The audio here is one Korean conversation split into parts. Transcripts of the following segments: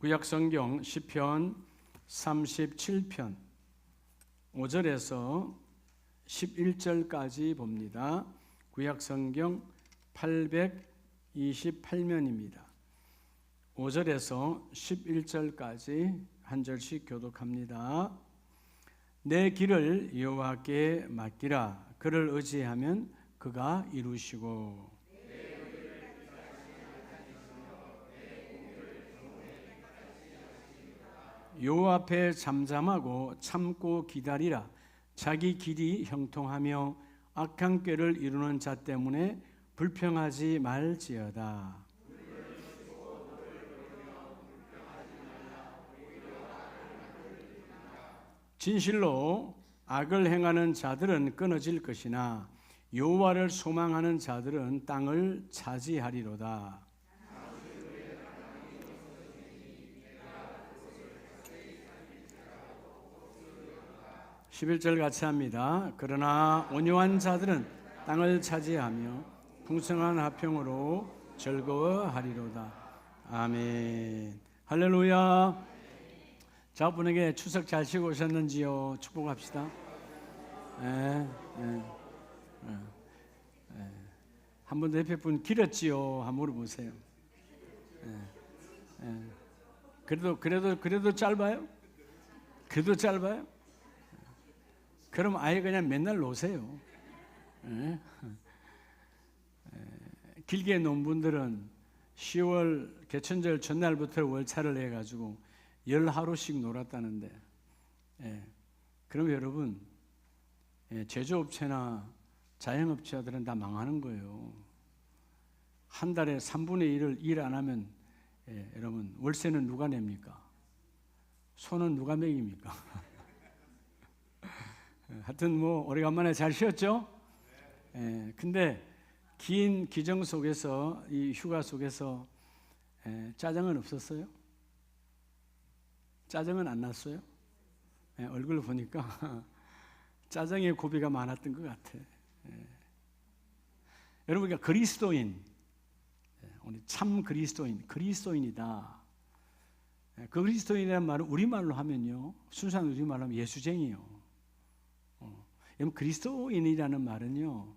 구약성경 시편 37편 5절에서 11절까지 봅니다. 구약성경 828면입니다. 5절에서 11절까지 한 절씩 교독합니다. 내 길을 여호와께 맡기라. 그를 의지하면 그가 이루시고 여호와 앞에 잠잠하고 참고 기다리라. 자기 길이 형통하며 악한 꾀를 이루는 자 때문에 불평하지 말지어다. 진실로 악을 행하는 자들은 끊어질 것이나 여호와를 소망하는 자들은 땅을 차지하리로다. 11절 같이 합니다. 그러나 온유한 자들은 땅을 차지하며 풍성한 화평으로 즐거워하리로다. 아멘. 할렐루야. 자분에게 추석 잘 쉬고 오셨는지요? 축복합시다. 한 번 더 옆에 분 길었지요? 한번 물어보세요. 그래도 짧아요? 그래도 짧아요? 그럼 아예 그냥 맨날 노세요. 길게 논 분들은 10월 개천절 전날부터 월차를 해가지고 10하루씩 놀았다는데, 그럼 여러분, 제조업체나 자영업자들은 다 망하는 거예요. 한 달에 3분의 1을 일 안 하면, 여러분, 월세는 누가 냅니까? 소는 누가 먹입니까? 하여튼 뭐 오래간만에 잘 쉬었죠? 근데 긴 기정 속에서, 이 휴가 속에서 짜증은 없었어요? 짜증은 안 났어요? 얼굴을 보니까 짜증의 고비가 많았던 것 같아. 여러분, 그러니까 그리스도인, 우리 참 그리스도인이다. 그 그리스도인이라는 말은 우리말로 하면요, 순수한 우리말로 하면 예수쟁이요. 여러분, 그리스도인이라는 말은요,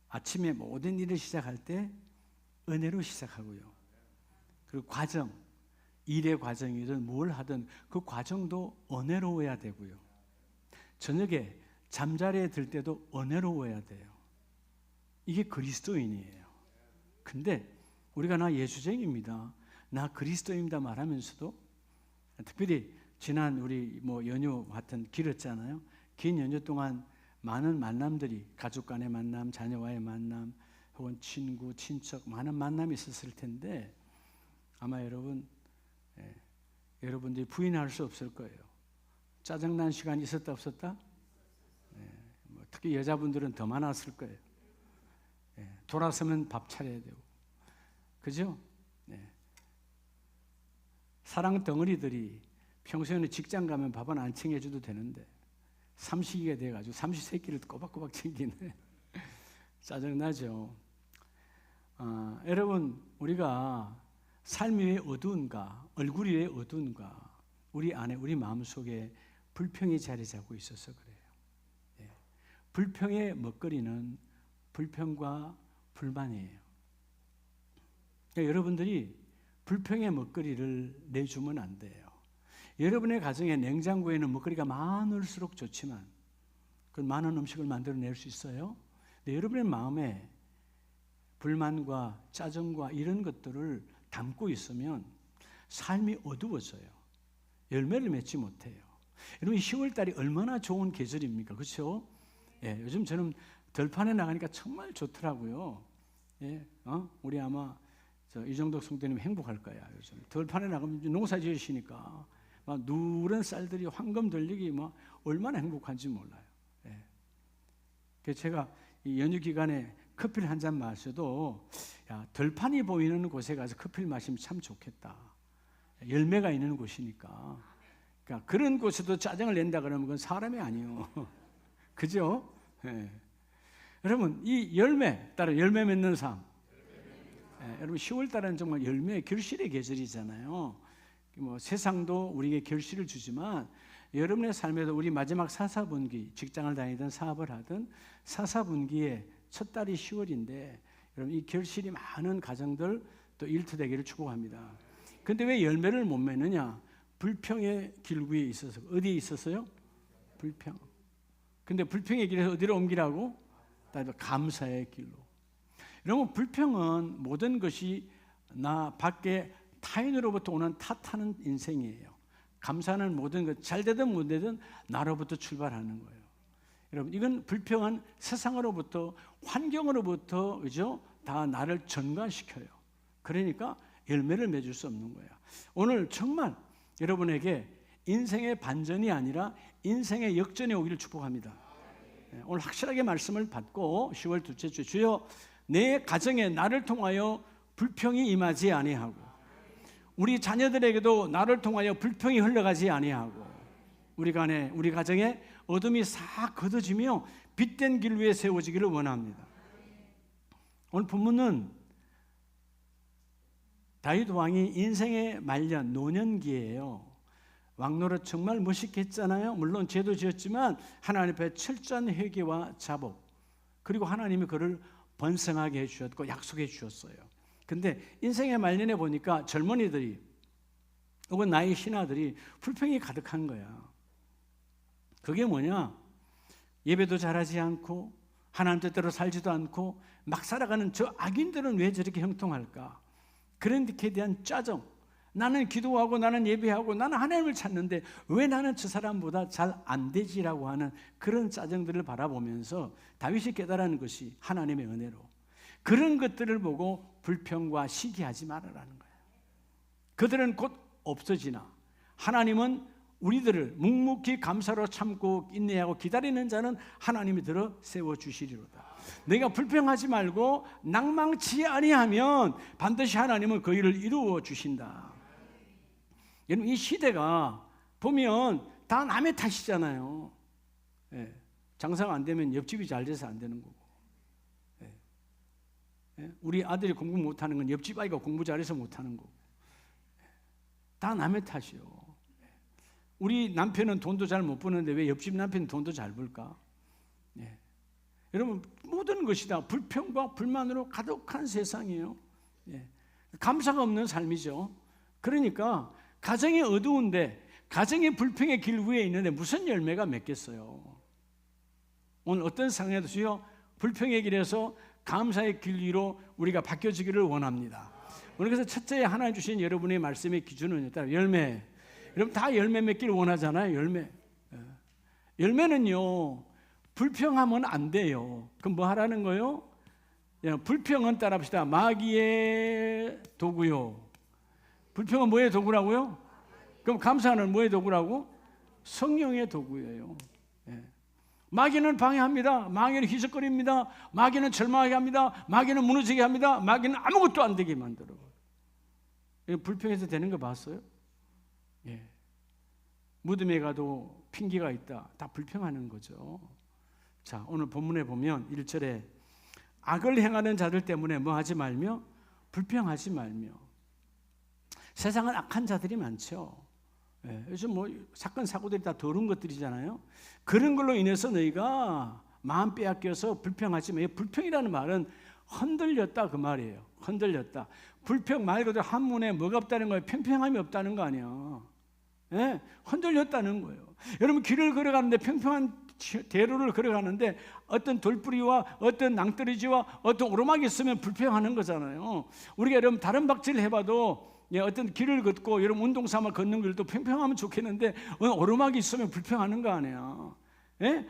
아침에 모든 일을 시작할 때 은혜로 시작하고요. 그리고 과정, 일의 과정이든 뭘 하든 그 과정도 은혜로워야 되고요. 저녁에 잠자리에 들 때도 은혜로워야 돼요. 이게 그리스도인이에요. 근데 우리가 나 예수쟁이입니다, 나 그리스도입니다 말하면서도, 특별히 지난 우리 뭐 연휴 하여튼 길었잖아요. 긴 연휴 동안 많은 만남들이, 가족 간의 만남, 자녀와의 만남, 혹은 친구, 친척, 많은 만남이 있었을 텐데, 아마 여러분들이 부인할 수 없을 거예요. 짜증난 시간이 있었다 없었다? 뭐 특히 여자분들은 더 많았을 거예요. 돌아서면 밥 차려야 되고, 그죠? 사랑 덩어리들이 평소에는 직장 가면 밥은 안 챙겨줘도 되는데 삼식이가 돼가지고 삼시세끼를 꼬박꼬박 챙기네. 짜증나죠. 여러분, 우리가 삶이 왜 어두운가, 얼굴이 왜 어두운가, 우리 안에, 우리 마음속에 불평이 자리 잡고 있어서 그래요. 불평의 먹거리는 불평과 불만이에요. 그러니까 여러분들이 불평의 먹거리를 내주면 안 돼요. 여러분의 가정에 냉장고에는 먹거리가 많을수록 좋지만, 그 많은 음식을 만들어낼 수 있어요. 근데 여러분의 마음에 불만과 짜증과 이런 것들을 담고 있으면 삶이 어두워져요. 열매를 맺지 못해요. 여러분, 10월달이 얼마나 좋은 계절입니까? 그렇죠? 요즘 저는 들판에 나가니까 정말 좋더라고요. 우리 아마 이정덕 성도님 행복할 거야. 요즘 들판에 나가면 농사 지으시니까 막 누런 쌀들이 황금 들리기 막 얼마나 행복한지 몰라요. 그래서 제가 이 연휴 기간에 커피를 한 잔 마셔도, 야, 들판이 보이는 곳에 가서 커피를 마시면 참 좋겠다. 열매가 있는 곳이니까. 그러니까 그런 곳에도 짜증을 낸다 그러면 그건 사람이 아니에요. 그죠? 여러분, 이 열매, 따로 열매 맺는 삶. 여러분, 10월 달은 정말 열매의 결실의 계절이잖아요. 세상도 우리에게 결실을 주지만 여러분의 삶에도 우리 마지막 사사분기, 직장을 다니든 사업을 하든 사사분기의 첫 달이 10월인데 여러분 이 결실이 많은 가정들 또 일터되기를 축복합니다. 근데 왜 열매를 못 맺느냐? 불평의 길구에 있어서. 어디에 있었어요? 불평. 근데 불평의 길에서 어디로 옮기라고? 감사의 길로. 여러분 불평은 모든 것이 나 밖에 타인으로부터 오는 탓하는 인생이에요. 감사는 모든 것 잘 되든 못 되든 나로부터 출발하는 거예요. 여러분 이건 불평은 세상으로부터 환경으로부터 그죠? 다 나를 전가시켜요. 그러니까 열매를 맺을 수 없는 거예요. 오늘 정말 여러분에게 인생의 반전이 아니라 인생의 역전이 오기를 축복합니다. 오늘 확실하게 말씀을 받고 10월 둘째 주 주여 내 가정에 나를 통하여 불평이 임하지 아니하고 우리 자녀들에게도 나를 통하여 불평이 흘러가지 아니하고 우리 가정에 어둠이 싹 걷어지며 빛된 길 위에 세워지기를 원합니다. 오늘 본문은 다윗 왕이 인생의 말년 노년기예요. 왕노릇 정말 멋있게 했잖아요. 물론 죄도 지었지만 하나님 앞에 철저한 회개와 자복 그리고 하나님이 그를 번성하게 해주셨고 약속해 주셨어요. 근데 인생의 말년에 보니까 젊은이들이 혹은 나의 신하들이 불평이 가득한 거야. 그게 뭐냐? 예배도 잘하지 않고 하나님 뜻대로 살지도 않고 막 살아가는 저 악인들은 왜 저렇게 형통할까? 그런 데에 대한 짜증. 나는 기도하고 나는 예배하고 나는 하나님을 찾는데 왜 나는 저 사람보다 잘 안 되지라고 하는 그런 짜증들을 바라보면서 다윗이 깨달은 것이 하나님의 은혜로 그런 것들을 보고 불평과 시기하지 말아라는 거예요. 그들은 곧 없어지나 하나님은 우리들을 묵묵히 감사로 참고 인내하고 기다리는 자는 하나님이 들어 세워주시리로다. 내가 불평하지 말고 낭망치 아니하면 반드시 하나님은 그 일을 이루어 주신다. 여러분 이 시대가 보면 다 남의 탓이잖아요. 예. 장사가 안 되면 옆집이 잘 돼서 안 되는 거고 우리 아들이 공부 못하는 건 옆집 아이가 공부 잘해서 못하는 거고 다 남의 탓이요. 우리 남편은 돈도 잘 못 버는데 왜 옆집 남편은 돈도 잘 벌까? 여러분 모든 것이 다 불평과 불만으로 가득한 세상이에요. 감사가 없는 삶이죠. 그러니까 가정이 어두운데 가정이 불평의 길 위에 있는데 무슨 열매가 맺겠어요? 오늘 어떤 상황에도 주여 불평의 길에서 감사의 길 위로 우리가 바뀌어지기를 원합니다. 오늘 그래서 첫째 하나님 주신 여러분의 말씀의 기준은 일단 열매. 여러분 다 열매 맺기를 원하잖아요. 열매는요 불평하면 안 돼요. 그럼 뭐 하라는 거예요? 불평은 따라합시다. 마귀의 도구요. 불평은 뭐의 도구라고요? 그럼 감사는 뭐의 도구라고? 성령의 도구예요. 마귀는 방해합니다. 마귀는 희석거립니다. 마귀는 절망하게 합니다. 마귀는 무너지게 합니다. 마귀는 아무것도 안 되게 만들어. 불평해서 되는 거 봤어요? 무덤에 가도 핑계가 있다. 다 불평하는 거죠. 자, 오늘 본문에 보면 1절에 악을 행하는 자들 때문에 뭐 하지 말며 불평하지 말며. 세상은 악한 자들이 많죠. 요즘 뭐 사건 사고들이 다 더러운 것들이잖아요. 그런 걸로 인해서 너희가 마음 빼앗겨서 불평하지 마. 불평이라는 말은 흔들렸다 그 말이에요. 흔들렸다. 불평 말 그대로 한문에 뭐가 없다는 거예요? 평평함이 없다는 거 아니야. 흔들렸다는 거예요. 여러분 길을 걸어가는데 평평한 대로를 걸어가는데 어떤 돌뿌리와 어떤 낭떠러지와 어떤 오르막이 있으면 불평하는 거잖아요. 우리가 여러분 다른 박질을 해봐도 어떤 길을 걷고 여러분 운동 삼아 걷는 길도 평평하면 좋겠는데 오르막이 있으면 불평하는 거 아니야.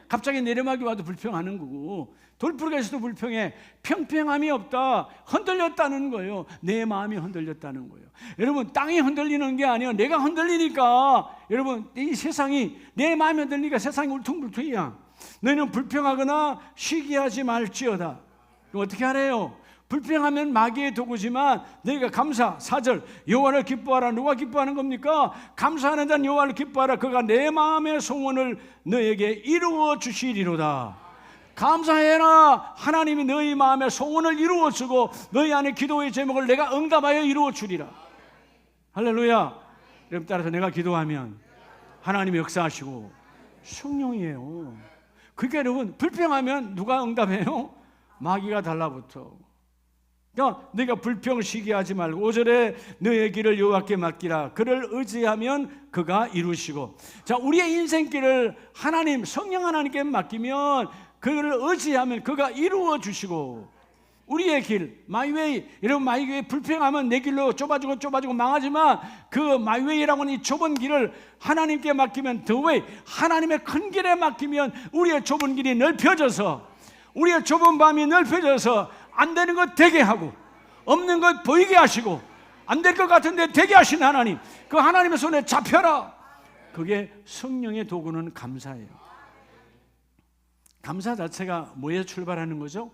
갑자기 내리막이 와도 불평하는 거고 돌뿌리가 있어도 불평해. 평평함이 없다. 흔들렸다는 거예요. 내 마음이 흔들렸다는 거예요. 여러분 땅이 흔들리는 게 아니에요. 내가 흔들리니까 여러분 이 세상이 내 마음이 흔들리니까 세상이 울퉁불퉁이야. 너희는 불평하거나 시기하지 말지어다. 그럼 어떻게 하래요? 불평하면 마귀의 도구지만 너희가 감사 4절 여호와를 기뻐하라. 누가 기뻐하는 겁니까? 감사하는 자는 여호와를 기뻐하라. 그가 내 마음의 소원을 너에게 이루어 주시리로다. 감사해라. 하나님이 너희 마음의 소원을 이루어 주고 너희 안에 기도의 제목을 내가 응답하여 이루어 주리라. 할렐루야. 여러분 따라서 내가 기도하면 하나님이 역사하시고 성령이에요. 그게 여러분 불평하면 누가 응답해요? 마귀가 달라붙어. 그러니까 네가 불평을 쉬게 하지 말고 5절에 너의 길을 여호와께 맡기라. 그를 의지하면 그가 이루시고. 자, 우리의 인생길을 하나님 성령 하나님께 맡기면 그를 의지하면 그가 이루어 주시고. 우리의 길, 마이웨이. 여러분 마이웨이 불평하면 내 길로 좁아지고 망하지만 그 마이웨이라고 하는 이 좁은 길을 하나님께 맡기면 더 웨이, 하나님의 큰 길에 맡기면 우리의 좁은 길이 넓혀져서, 우리의 좁은 밤이 넓혀져서 안 되는 것 되게 하고 없는 것 보이게 하시고 안 될 것 같은데 되게 하신 하나님, 그 하나님의 손에 잡혀라. 그게 성령의 도구는 감사예요. 감사 자체가 뭐에 출발하는 거죠?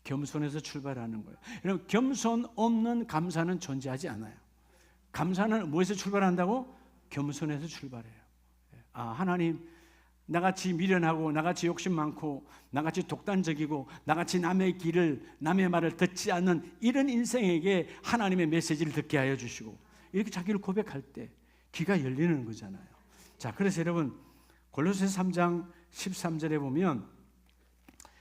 겸손에서 출발하는 거예요. 여러분 겸손 없는 감사는 존재하지 않아요. 감사는 뭐에서 출발한다고? 겸손에서 출발해요. 하나님, 나같이 미련하고 나같이 욕심 많고 나같이 독단적이고 나같이 남의 길을, 남의 말을 듣지 않는 이런 인생에게 하나님의 메시지를 듣게 하여 주시고, 이렇게 자기를 고백할 때 귀가 열리는 거잖아요. 자, 그래서 여러분 골로새서 3장 13절에 보면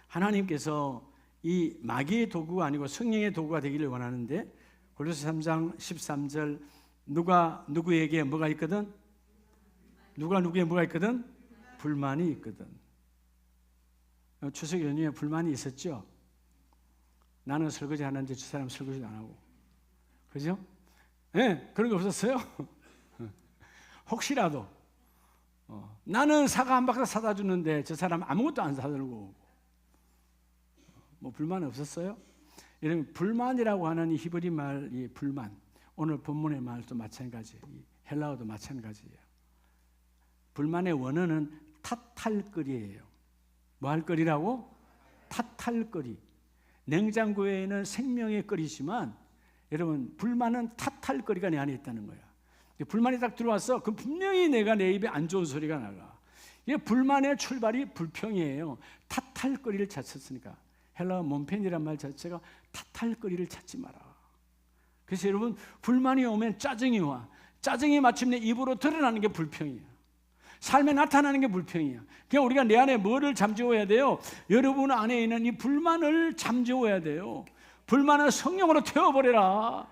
하나님께서 이 마귀의 도구가 아니고 성령의 도구가 되기를 원하는데, 골로새서 3장 13절 누가 누구에게 뭐가 있거든? 누가 누구에게 뭐가 있거든? 불만이 있거든. 추석 연휴에 불만이 있었죠? 나는 설거지 하는데 저 사람 설거지도 안 하고. 그죠? 네, 그런 거 없었어요? 혹시라도 나는 사과 한 박스 사다 주는데 저 사람 아무것도 안 사들고. 뭐 불만 없었어요? 여러분 불만이라고 하는 이 히브리 말, 이 불만, 오늘 본문의 말도 마찬가지예요. 헬라어도 마찬가지예요. 불만의 원어는 탓할거리예요. 뭐 할 거리라고? 탓할거리. 냉장고에는 생명의 거리지만 여러분 불만은 탓할거리가 내 안에 있다는 거야. 불만이 딱 들어와서 그 분명히 내가 내 입에 안 좋은 소리가 나가. 이게 불만의 출발이 불평이에요. 탓할거리를 찾았으니까. 헬라어 몬펜이란 말 자체가 탓할거리를 찾지 마라. 그래서 여러분 불만이 오면 짜증이 와. 짜증이 마침내 입으로 드러나는 게 불평이야. 삶에 나타나는 게 불평이야. 그냥 우리가 내 안에 뭐를 잠재워야 돼요? 여러분 안에 있는 이 불만을 잠재워야 돼요. 불만을 성령으로 태워버리라.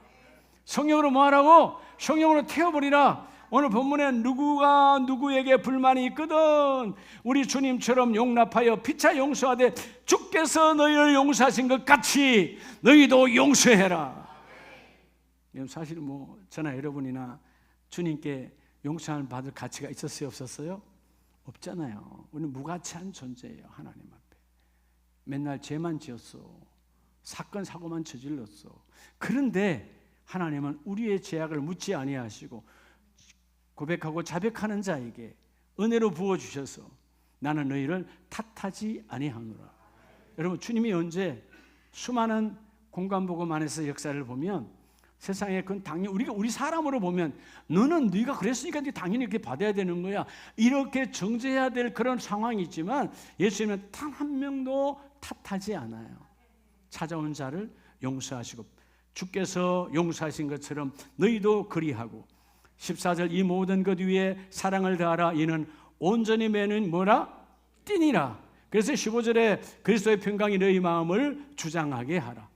성령으로 뭐 하라고? 성령으로 태워버리라. 오늘 본문에 누구가 누구에게 불만이 있거든 우리 주님처럼 용납하여 피차 용서하되 주께서 너희를 용서하신 것 같이 너희도 용서해라. 사실 뭐 저나 여러분이나 주님께 용서를 받을 가치가 있었어요? 없었어요? 없잖아요. 우리는 무가치한 존재예요. 하나님 앞에 맨날 죄만 지었어. 사건 사고만 저질렀어. 그런데 하나님은 우리의 죄악을 묻지 아니하시고 고백하고 자백하는 자에게 은혜로 부어주셔서 나는 너희를 탓하지 아니하노라. 여러분 주님이 언제 수많은 공간복음 안에서 역사를 보면 세상에 그건 당연히 우리 사람으로 보면 너는 네가 그랬으니까 당연히 이렇게 받아야 되는 거야. 이렇게 정죄해야 될 그런 상황이 있지만 예수님은 단 한 명도 탓하지 않아요. 찾아온 자를 용서하시고 주께서 용서하신 것처럼 너희도 그리하고 14절 이 모든 것 위에 사랑을 다하라. 이는 온전히 매는 뭐라? 띠니라. 그래서 15절에 그리스도의 평강이 너희 마음을 주장하게 하라.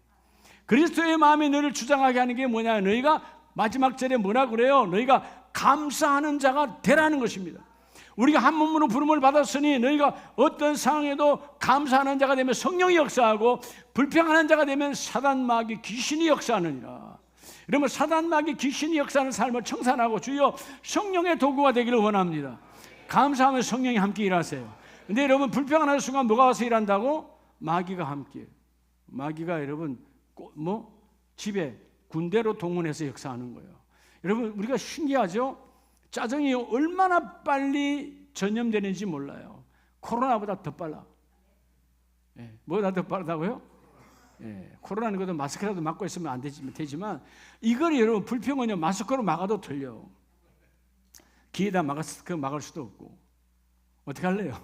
그리스도의 마음이 너를 주장하게 하는 게 뭐냐? 너희가 마지막 절에 뭐라 그래요? 너희가 감사하는 자가 되라는 것입니다. 우리가 한 몸으로 부름을 받았으니 너희가 어떤 상황에도 감사하는 자가 되면 성령이 역사하고 불평하는 자가 되면 사단 마귀 귀신이 역사하느니라. 여러분 사단 마귀 귀신이 역사하는 삶을 청산하고 주여 성령의 도구가 되기를 원합니다. 감사하면 성령이 함께 일하세요. 근데 여러분 불평하는 순간 뭐가 와서 일한다고? 마귀가 함께. 마귀가 여러분 집에 군대로 동원해서 역사하는 거예요. 여러분 우리가 신기하죠? 짜증이 얼마나 빨리 전염되는지 몰라요. 코로나보다 더 빨라. 뭐보다 더 빠르다고요? 코로나는 것도 마스크라도 막고 있으면 안 되지만 이걸 여러분 불평은요 마스크로 막아도 틀려. 귀에다 막을 수도 없고 어떻게 할래요?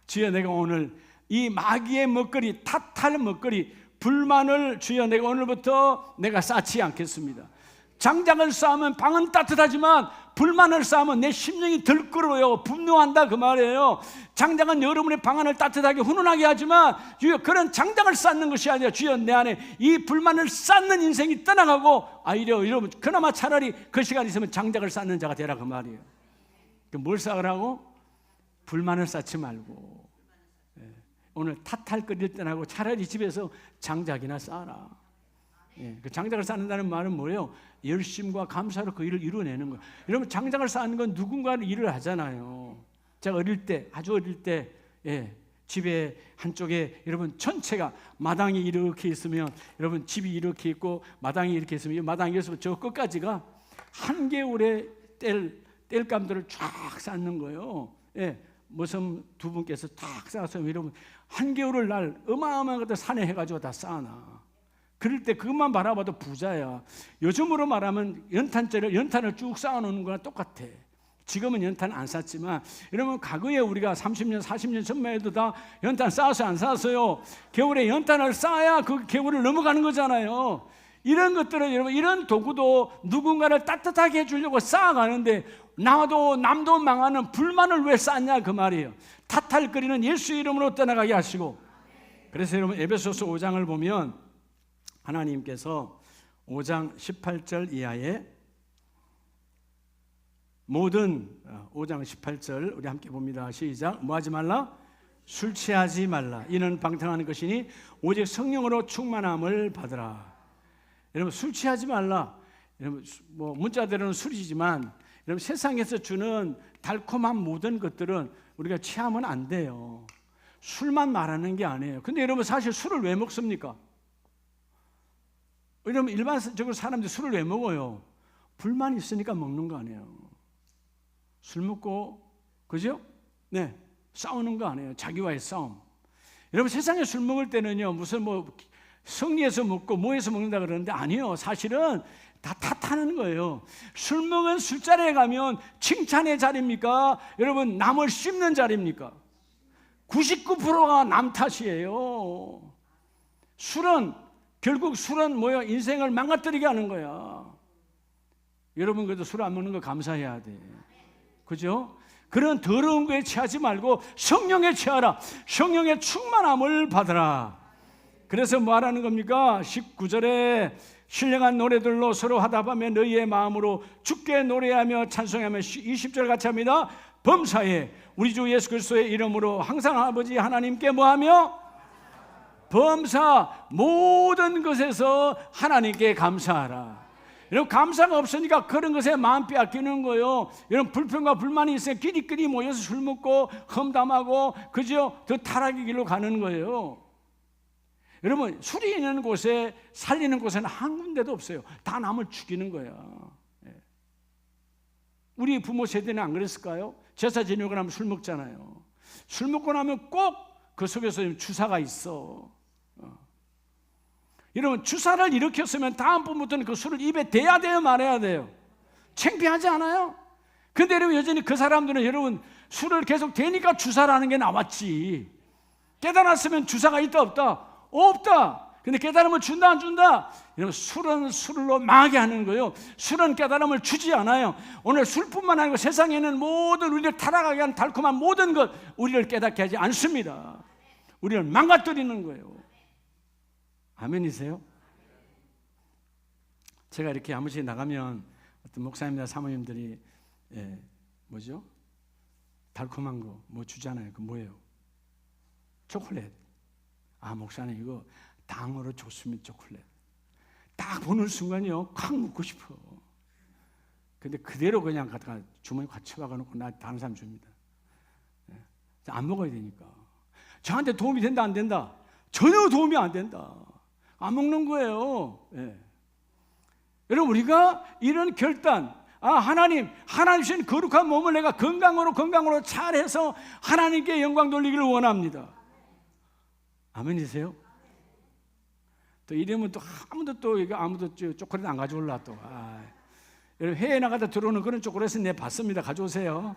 주여 내가 오늘 이 마귀의 먹거리 탓할 먹거리 불만을 주여 내가 오늘부터 내가 쌓지 않겠습니다. 장작을 쌓으면 방은 따뜻하지만 불만을 쌓으면 내 심령이 들끓어요. 분노한다 그 말이에요. 장작은 여러분의 방안을 따뜻하게 훈훈하게 하지만 주여 그런 장작을 쌓는 것이 아니라 주여 내 안에 이 불만을 쌓는 인생이 떠나가고 여러분 그나마 차라리 그 시간 있으면 장작을 쌓는 자가 되라 그 말이에요. 뭘 쌓으라고? 불만을 쌓지 말고 오늘 탓할 때나고 차라리 집에서 장작이나 쌓아라. 그 장작을 쌓는다는 말은 뭐예요? 열심과 감사로 그 일을 이루어내는 거예요. 여러분 장작을 쌓는 건 누군가는 일을 하잖아요. 제가 아주 어릴 때 집에 한쪽에 여러분 전체가 마당이 이렇게 있으면 여러분 집이 이렇게 있고 마당이 이렇게 있으면 이 마당이 있으면 저 끝까지가 한겨울에 뗄감들을 쫙 쌓는 거예요. 무슨 두 분께서 탁 쌓아서 여러분 한겨울을 날 어마어마한 것들 산에 해가지고 다 쌓아놔. 그럴 때 그것만 바라봐도 부자야. 요즘으로 말하면 연탄을 쭉 쌓아놓는 거랑 똑같아. 지금은 연탄 안 쌓지만 여러분 과거에 우리가 30년 40년 전만 해도 다 연탄 쌓았어요 안 쌓았어요? 겨울에 연탄을 쌓아야 그 겨울을 넘어가는 거잖아요. 이런 것들은 여러분 이런 도구도 누군가를 따뜻하게 해주려고 쌓아가는데 나도 남도 망하는 불만을 왜 쌓냐 그 말이에요. 탓할거리는 예수 이름으로 떠나가게 하시고. 그래서 여러분 에베소서 5장을 보면 하나님께서 5장 18절 이하에 모든 5장 18절 우리 함께 봅니다. 시작. 뭐하지 말라? 술 취하지 말라. 이는 방탕하는 것이니 오직 성령으로 충만함을 받으라. 여러분 술 취하지 말라. 여러분 뭐 문자대로는 술이지만 여러분 세상에서 주는 달콤한 모든 것들은 우리가 취하면 안 돼요. 술만 말하는 게 아니에요. 근데 여러분 사실 술을 왜 먹습니까? 여러분 일반적으로 사람들이 술을 왜 먹어요? 불만이 있으니까 먹는 거 아니에요. 술 먹고 그죠? 싸우는 거 아니에요. 자기와의 싸움. 여러분 세상에 술 먹을 때는요 무슨 뭐 성리에서 먹고 뭐해서 먹는다 그러는데 아니에요. 사실은 다 탓하는 거예요. 술 먹은 술자리에 가면 칭찬의 자리입니까? 여러분 남을 씹는 자리입니까? 99%가 남 탓이에요. 결국 술은 뭐야? 인생을 망가뜨리게 하는 거야. 여러분 그래도 술 안 먹는 거 감사해야 돼. 그죠? 그런 더러운 거에 취하지 말고 성령에 취하라. 성령의 충만함을 받으라. 그래서 뭐 하라는 겁니까? 19절에 신령한 노래들로 서로 화답하며 너희의 마음으로 주께 노래하며 찬송하며 20절 같이 합니다. 범사에 우리 주 예수 그리스도의 이름으로 항상 아버지 하나님께 뭐하며 범사 모든 것에서 하나님께 감사하라. 여러분 감사가 없으니까 그런 것에 마음 빼앗기는 거예요. 여러분 불평과 불만이 있으면 끼리끼리 모여서 술 먹고 험담하고 그죠? 더 타락의 길로 가는 거예요. 여러분 술이 있는 곳에 살리는 곳에는 한 군데도 없어요. 다 남을 죽이는 거야. 우리 부모 세대는 안 그랬을까요? 제사 지내고 나면 술 먹잖아요. 술 먹고 나면 꼭 그 속에서 주사가 있어. 여러분 주사를 일으켰으면 다음번부터는 그 술을 입에 대야 돼요 말아야 돼요? 창피하지 않아요? 근데 여러분 여전히 그 사람들은 여러분 술을 계속 대니까 주사라는 게 나왔지. 깨달았으면 주사가 있다 없다? 없다. 근데 깨달음을 준다 안 준다? 여러분 술은 술로 망하게 하는 거예요. 술은 깨달음을 주지 않아요. 오늘 술뿐만 아니고 세상에는 모든 우리를 타락하게 하는 달콤한 모든 것 우리를 깨닫게 하지 않습니다. 우리를 망가뜨리는 거예요. 아멘이세요? 제가 이렇게 한 번씩 나가면 어떤 목사님이나 사모님들이 뭐죠? 달콤한 거 뭐 주잖아요. 그 뭐예요? 초콜릿. 아 목사님 이거 당으로 좋습니다. 초콜릿. 딱 보는 순간이요 콱 먹고 싶어. 근데 그대로 그냥 갖다가 주머니 꽉 채워가놓고 나 다른 사람 줍니다. 안 먹어야 되니까. 저한테 도움이 된다 안 된다? 전혀 도움이 안 된다. 안 먹는 거예요. 여러분 우리가 이런 결단, 하나님 주신 거룩한 몸을 내가 건강으로 잘해서 하나님께 영광 돌리기를 원합니다. 아멘이세요? 또 이러면 또 아무도 초콜릿 안 가져올라 또. 여러분 해외 나가다 들어오는 그런 초콜릿은 내가 봤습니다. 가져오세요.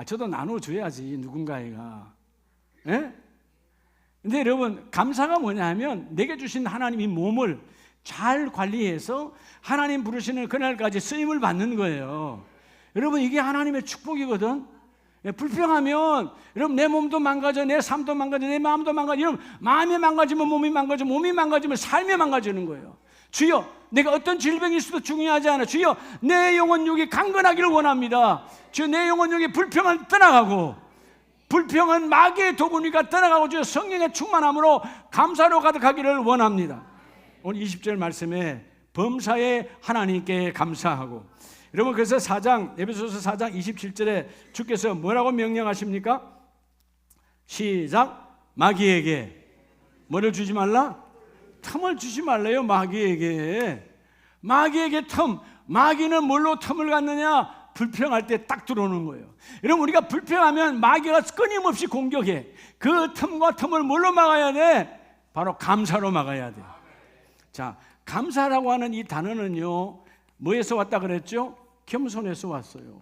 저도 나눠줘야지 누군가가. 근데 여러분 감사가 뭐냐 하면 내게 주신 하나님이 몸을 잘 관리해서 하나님 부르시는 그날까지 쓰임을 받는 거예요. 여러분, 이게 하나님의 축복이거든. 불평하면 여러분 내 몸도 망가져, 내 삶도 망가져, 내 마음도 망가져. 여러분 마음이 망가지면 몸이 망가져, 몸이 망가지면 삶이 망가지는 거예요. 주여, 내가 어떤 질병이 있어도 중요하지 않아. 주여, 내 영혼육이 강건하기를 원합니다. 주여, 내 영혼육이 불평을 떠나가고, 불평은 마귀의 도구니까 떠나가고, 주여 성령의 충만함으로 감사로 가득하기를 원합니다. 오늘 20절 말씀에 범사에 하나님께 감사하고, 여러분 그래서 에베소서 4장 27절에 주께서 뭐라고 명령하십니까? 시작. 마귀에게 뭐를 주지 말라? 틈을 주지 말래요. 마귀에게 틈. 마귀는 뭘로 틈을 갖느냐? 불평할 때 딱 들어오는 거예요. 여러분, 우리가 불평하면 마귀가 끊임없이 공격해. 그 틈과 틈을 뭘로 막아야 돼? 바로 감사로 막아야 돼. 자, 감사라고 하는 이 단어는요, 뭐에서 왔다 그랬죠? 겸손에서 왔어요.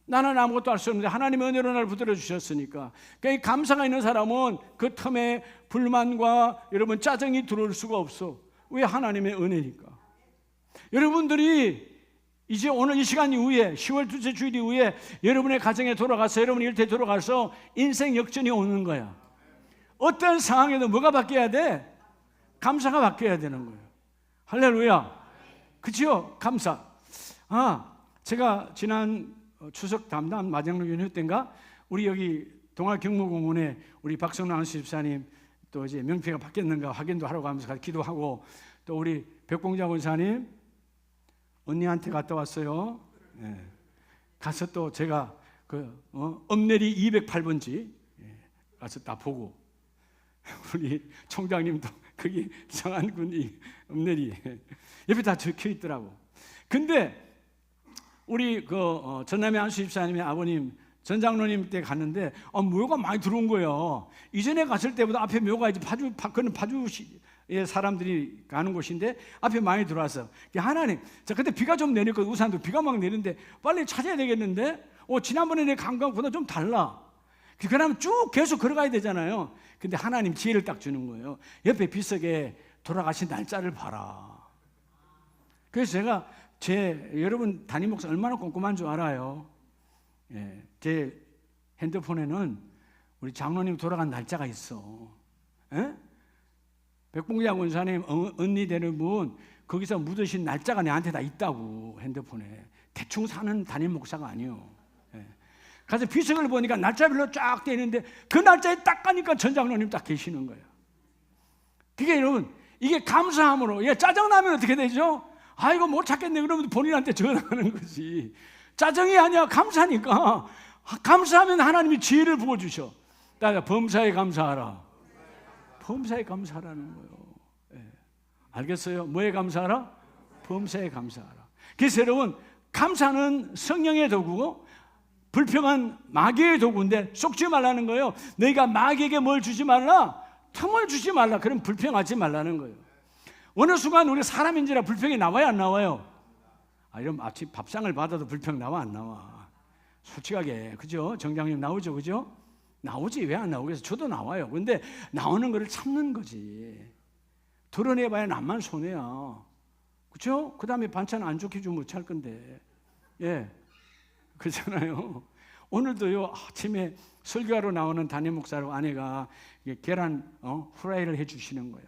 나는 아무것도 할 수 없는데 하나님의 은혜로 나를 붙들어 주셨으니까. 그러니까 감사가 있는 사람은 그 틈에 불만과 여러분 짜증이 들어올 수가 없어. 왜? 하나님의 은혜니까. 여러분들이 이제 오늘 이 시간 이후에 10월 둘째 주일 이후에 여러분의 가정에 돌아가서 여러분의 일터에 돌아가서 인생 역전이 오는 거야. 어떤 상황에도 뭐가 바뀌어야 돼? 감사가 바뀌어야 되는 거예요. 할렐루야. 그죠? 감사. 제가 지난 추석 담당 마지막 연휴 때인가 우리 여기 동아경무공원에 우리 박성남 안수 집사님 또 이제 명패가 바뀌었는가 확인도 하러 가면서 기도하고, 또 우리 백봉자 권사님 언니한테 갔다 왔어요. 예. 가서 또 제가 읍내리 208번지 가서 다 보고, 우리 총장님도 거기 성안군 읍내리 옆에 다 적혀 있더라고. 근데 우리 전남의 안수 집사님의 아버님 전장로님 때 갔는데 묘가 많이 들어온 거예요. 이전에 갔을 때보다 앞에 묘가 이제 그는 파주의 사람들이 가는 곳인데 앞에 많이 들어와서 하나님, 자 그때 비가 좀 내렸거든. 우산도 비가 막 내리는데 빨리 찾아야 되겠는데 지난번에 내 간 것보다 좀 달라. 그러면 쭉 계속 걸어가야 되잖아요. 근데 하나님 지혜를 딱 주는 거예요. 옆에 비석에 돌아가신 날짜를 봐라. 그래서 제가 여러분 담임 목사 얼마나 꼼꼼한 줄 알아요. 예, 제 핸드폰에는 우리 장로님 돌아간 날짜가 있어. 예? 백봉자 권사님 언니 되는 분 거기서 묻으신 날짜가 내한테 다 있다고. 핸드폰에 대충 사는 담임 목사가 아니요. 예. 가서 비석을 보니까 날짜별로 쫙 돼 있는데 그 날짜에 딱 가니까 전 장로님 딱 계시는 거예요. 그게 여러분, 이게 감사함으로. 짜증나면 어떻게 되죠? 이거 못 찾겠네 그러면 본인한테 전화하는 거지. 짜증이 아니야, 감사니까. 감사하면 하나님이 지혜를 부어주셔. 범사에 감사하라. 범사에 감사하라는 거예요. 예. 알겠어요? 뭐에 감사하라? 범사에 감사하라. 그래서 여러분, 감사는 성령의 도구고 불평은 마귀의 도구인데 속지 말라는 거예요. 너희가 마귀에게 뭘 주지 말라? 틈을 주지 말라. 그럼 불평하지 말라는 거예요. 어느 순간 우리 사람인지라 불평이 나와요, 안 나와요? 이런 아침 밥상을 받아도 불평 나와, 안 나와? 솔직하게, 그죠? 정장님 나오죠, 그죠? 나오지. 왜 안 나오겠어? 저도 나와요. 근데 나오는 거를 참는 거지. 드러내봐야 남만 손해야. 그죠? 그 다음에 반찬 안 좋게 주면 어찌할 건데. 예. 그렇잖아요. 오늘도요, 아침에 설교하러 나오는 담임 목사로 아내가 계란 후라이를 해주시는 거예요.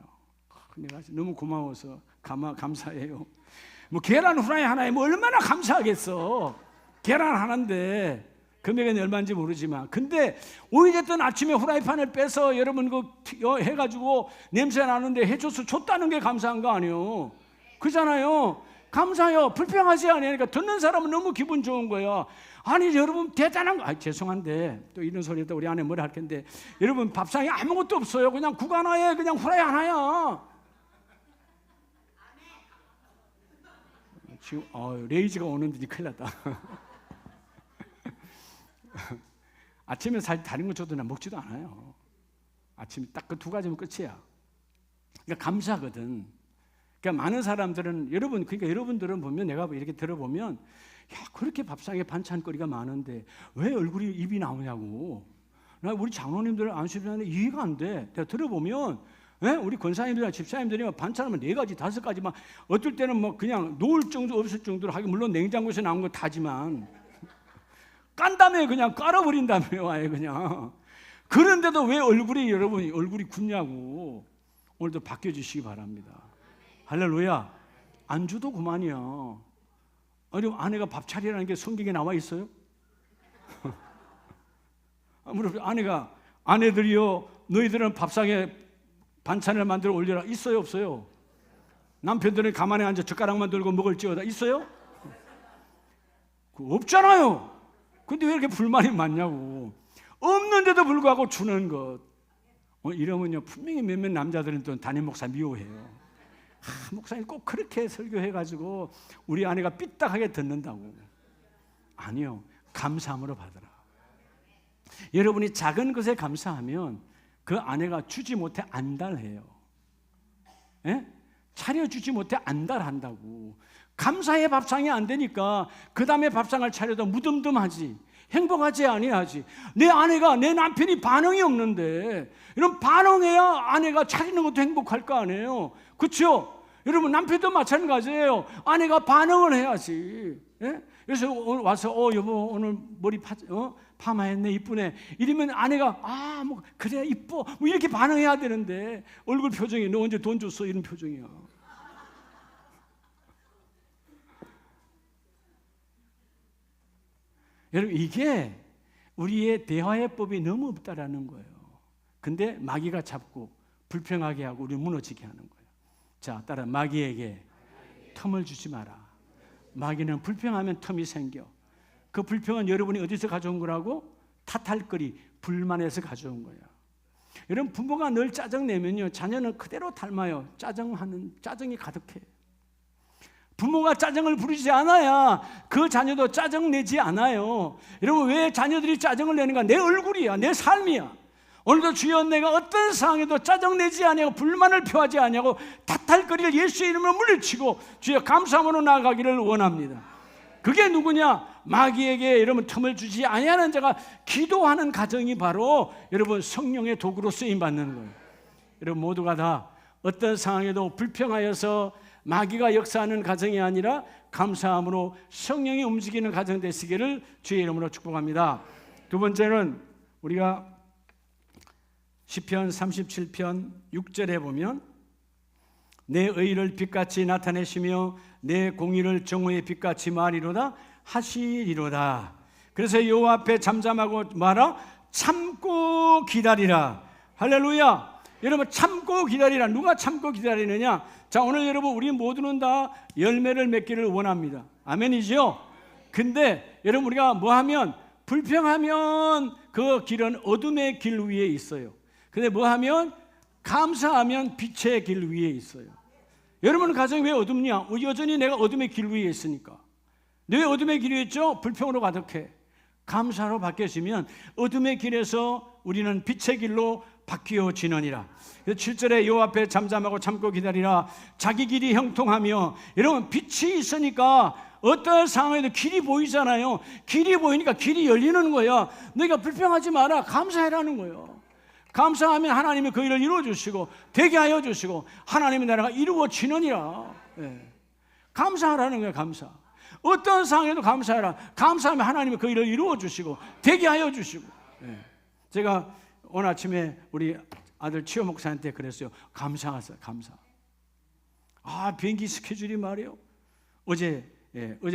내가 너무 고마워서 감사해요. 계란 후라이 하나에 얼마나 감사하겠어. 계란 하나인데 금액은 얼마인지 모르지만. 근데 어찌됐든 아침에 후라이팬을 빼서 여러분 해가지고 냄새 나는데 해줘서 줬다는 게 감사한 거 아니에요? 그잖아요. 감사해요. 불평하지 않으니까 듣는 사람은 너무 기분 좋은 거예요. 아니 여러분 대단한 거. 죄송한데 또 이런 소리 또 우리 아내 뭐라 할 텐데, 여러분 밥상에 아무것도 없어요. 그냥 국 하나에 그냥 후라이 하나야. 지금 레이즈가 오는데 큰일 났다. 아침에 다른 거 줘도 나 먹지도 않아요. 아침에 딱 그 두 가지면 끝이야. 그러니까 감사거든. 그러니까 많은 사람들은 그러니까 여러분들은 보면 내가 이렇게 들어보면 그렇게 밥상에 반찬거리가 많은데 왜 얼굴이 입이 나오냐고. 나 우리 장로님들 안수하는데 이해가 안 돼. 내가 들어보면 예? 우리 권사님들이나 집사님들이 반찬하면 4가지, 5가지만 어떨 때는 뭐 그냥 놓을 정도 없을 정도로 하긴 물론 냉장고에서 나온 거 다지만 깐 다음에 그냥 깔아버린 다음에 와요 그냥. 그런데도 왜 여러분이 얼굴이 굳냐고. 오늘도 바뀌어주시기 바랍니다. 할렐루야. 안주도 그만이야. 아니 아내가 밥 차리라는 게 성경에 나와 있어요? 아내들이요 너희들은 밥상에 반찬을 만들어 올려라 있어요 없어요? 남편들은 가만히 앉아 젓가락만 들고 먹을지어다 있어요? 없잖아요. 근데 왜 이렇게 불만이 많냐고. 없는데도 불구하고 주는 것. 이러면요 분명히 몇몇 남자들은 또 담임 목사 미워해요. 목사님 꼭 그렇게 설교해가지고 우리 아내가 삐딱하게 듣는다고. 아니요, 감사함으로 받으라. 여러분이 작은 것에 감사하면 그 아내가 주지 못해 안달해요. 예? 차려주지 못해 안달한다고. 감사의 밥상이 안 되니까 그 다음에 밥상을 차려도 무덤덤하지, 행복하지 아니하지. 내 아내가, 내 남편이 반응이 없는데 이런 반응해야 아내가 차리는 것도 행복할 거 아니에요. 그렇죠? 여러분 남편도 마찬가지예요. 아내가 반응을 해야지. 예? 그래서 오늘 와서 여보 오늘 머리 파마했네 이쁘네 이러면 아내가 뭐 그래 이뻐 뭐 이렇게 반응해야 되는데 얼굴 표정이 너 언제 돈 줬어 이런 표정이야. 여러분 이게 우리의 대화의 법이 너무 없다라는 거예요. 근데 마귀가 잡고 불평하게 하고 우리를 무너지게 하는 거예요. 자, 따라 마귀에게 틈을 주지 마라. 마귀는 불평하면 틈이 생겨. 그 불평은 여러분이 어디서 가져온 거라고? 탓할거리, 불만에서 가져온 거예요. 여러분 부모가 늘 짜증내면요 자녀는 그대로 닮아요. 짜증이 가득해. 부모가 짜증을 부리지 않아야 그 자녀도 짜증내지 않아요. 여러분 왜 자녀들이 짜증을 내는가? 내 얼굴이야, 내 삶이야. 오늘도 주여 내가 어떤 상황에도 짜증내지 아니하고 불만을 표하지 아니하고 탓할거리를 예수의 이름으로 물리치고 주여 감사함으로 나아가기를 원합니다. 그게 누구냐? 마귀에게 여러분 틈을 주지 아니하는 자가 기도하는 가정이 바로 여러분 성령의 도구로 쓰임받는 거예요. 여러분 모두가 다 어떤 상황에도 불평하여서 마귀가 역사하는 가정이 아니라 감사함으로 성령이 움직이는 가정 되시기를 주의 이름으로 축복합니다. 두 번째는 우리가 시편 37편 6절에 보면 내 의를 빛같이 나타내시며 내 공의를 정오의 빛같이 말이로다 하시리로다. 그래서 여호와 앞에 잠잠하고 말아 참고 기다리라. 할렐루야. 여러분 참고 기다리라. 누가 참고 기다리느냐? 자 오늘 여러분 우리 모두는 다 열매를 맺기를 원합니다. 아멘이죠? 근데 여러분 우리가 뭐하면 불평하면 그 길은 어둠의 길 위에 있어요. 근데 뭐하면 감사하면 빛의 길 위에 있어요. 여러분 가정이 왜 어둡냐? 여전히 내가 어둠의 길 위에 있으니까. 왜 어둠의 길 위에 있죠? 불평으로 가득해. 감사로 바뀌어지면 어둠의 길에서 우리는 빛의 길로 바뀌어지느니라. 7절에 여호와 앞에 잠잠하고 참고 기다리라. 자기 길이 형통하며. 여러분 빛이 있으니까 어떤 상황에도 길이 보이잖아요. 길이 보이니까 길이 열리는 거야. 너희가 불평하지 마라. 감사해라는 거예요. 감사하면 하나님이 그 일을 이루어주시고 되게 하여 주시고 하나님의 나라가 이루어지느니라. 감사하라는 거예요. 감사. 어떤 상황에도 감사해라. 감사하면 하나님이 그 일을 이루어주시고 되게 하여 주시고. 제가 오늘 아침에 우리 아들 치호 목사한테 그랬어요. 감사하세요. 감사. 비행기 스케줄이 말이에요. 어제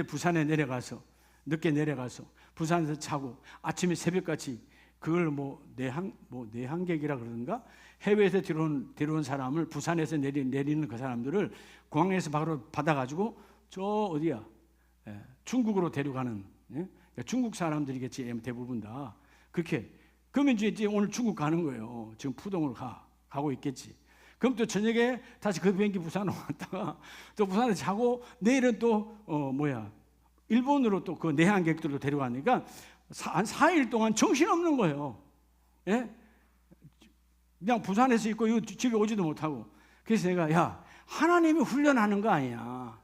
부산에 내려가서 늦게 내려가서 부산에서 자고 아침에 새벽같이 그걸 내항객이라 그러는가? 해외에서 데려온 사람을 부산에서 내리는 그 사람들을 공항에서 바로 받아가지고 저 어디야? 중국으로 데려가는 중국 사람들이겠지 대부분 다 그렇게. 그러면 이제 오늘 중국 가는 거예요. 지금 푸동으로 가고 있겠지. 그럼 또 저녁에 다시 그 비행기 부산으로 갔다가 또 부산에 자고 내일은 또 일본으로 또 그 내항객들로 데려가니까 한 4일 동안 정신없는 거예요. 그냥 부산에서 있고 집에 오지도 못하고. 그래서 내가 하나님이 훈련하는 거 아니야.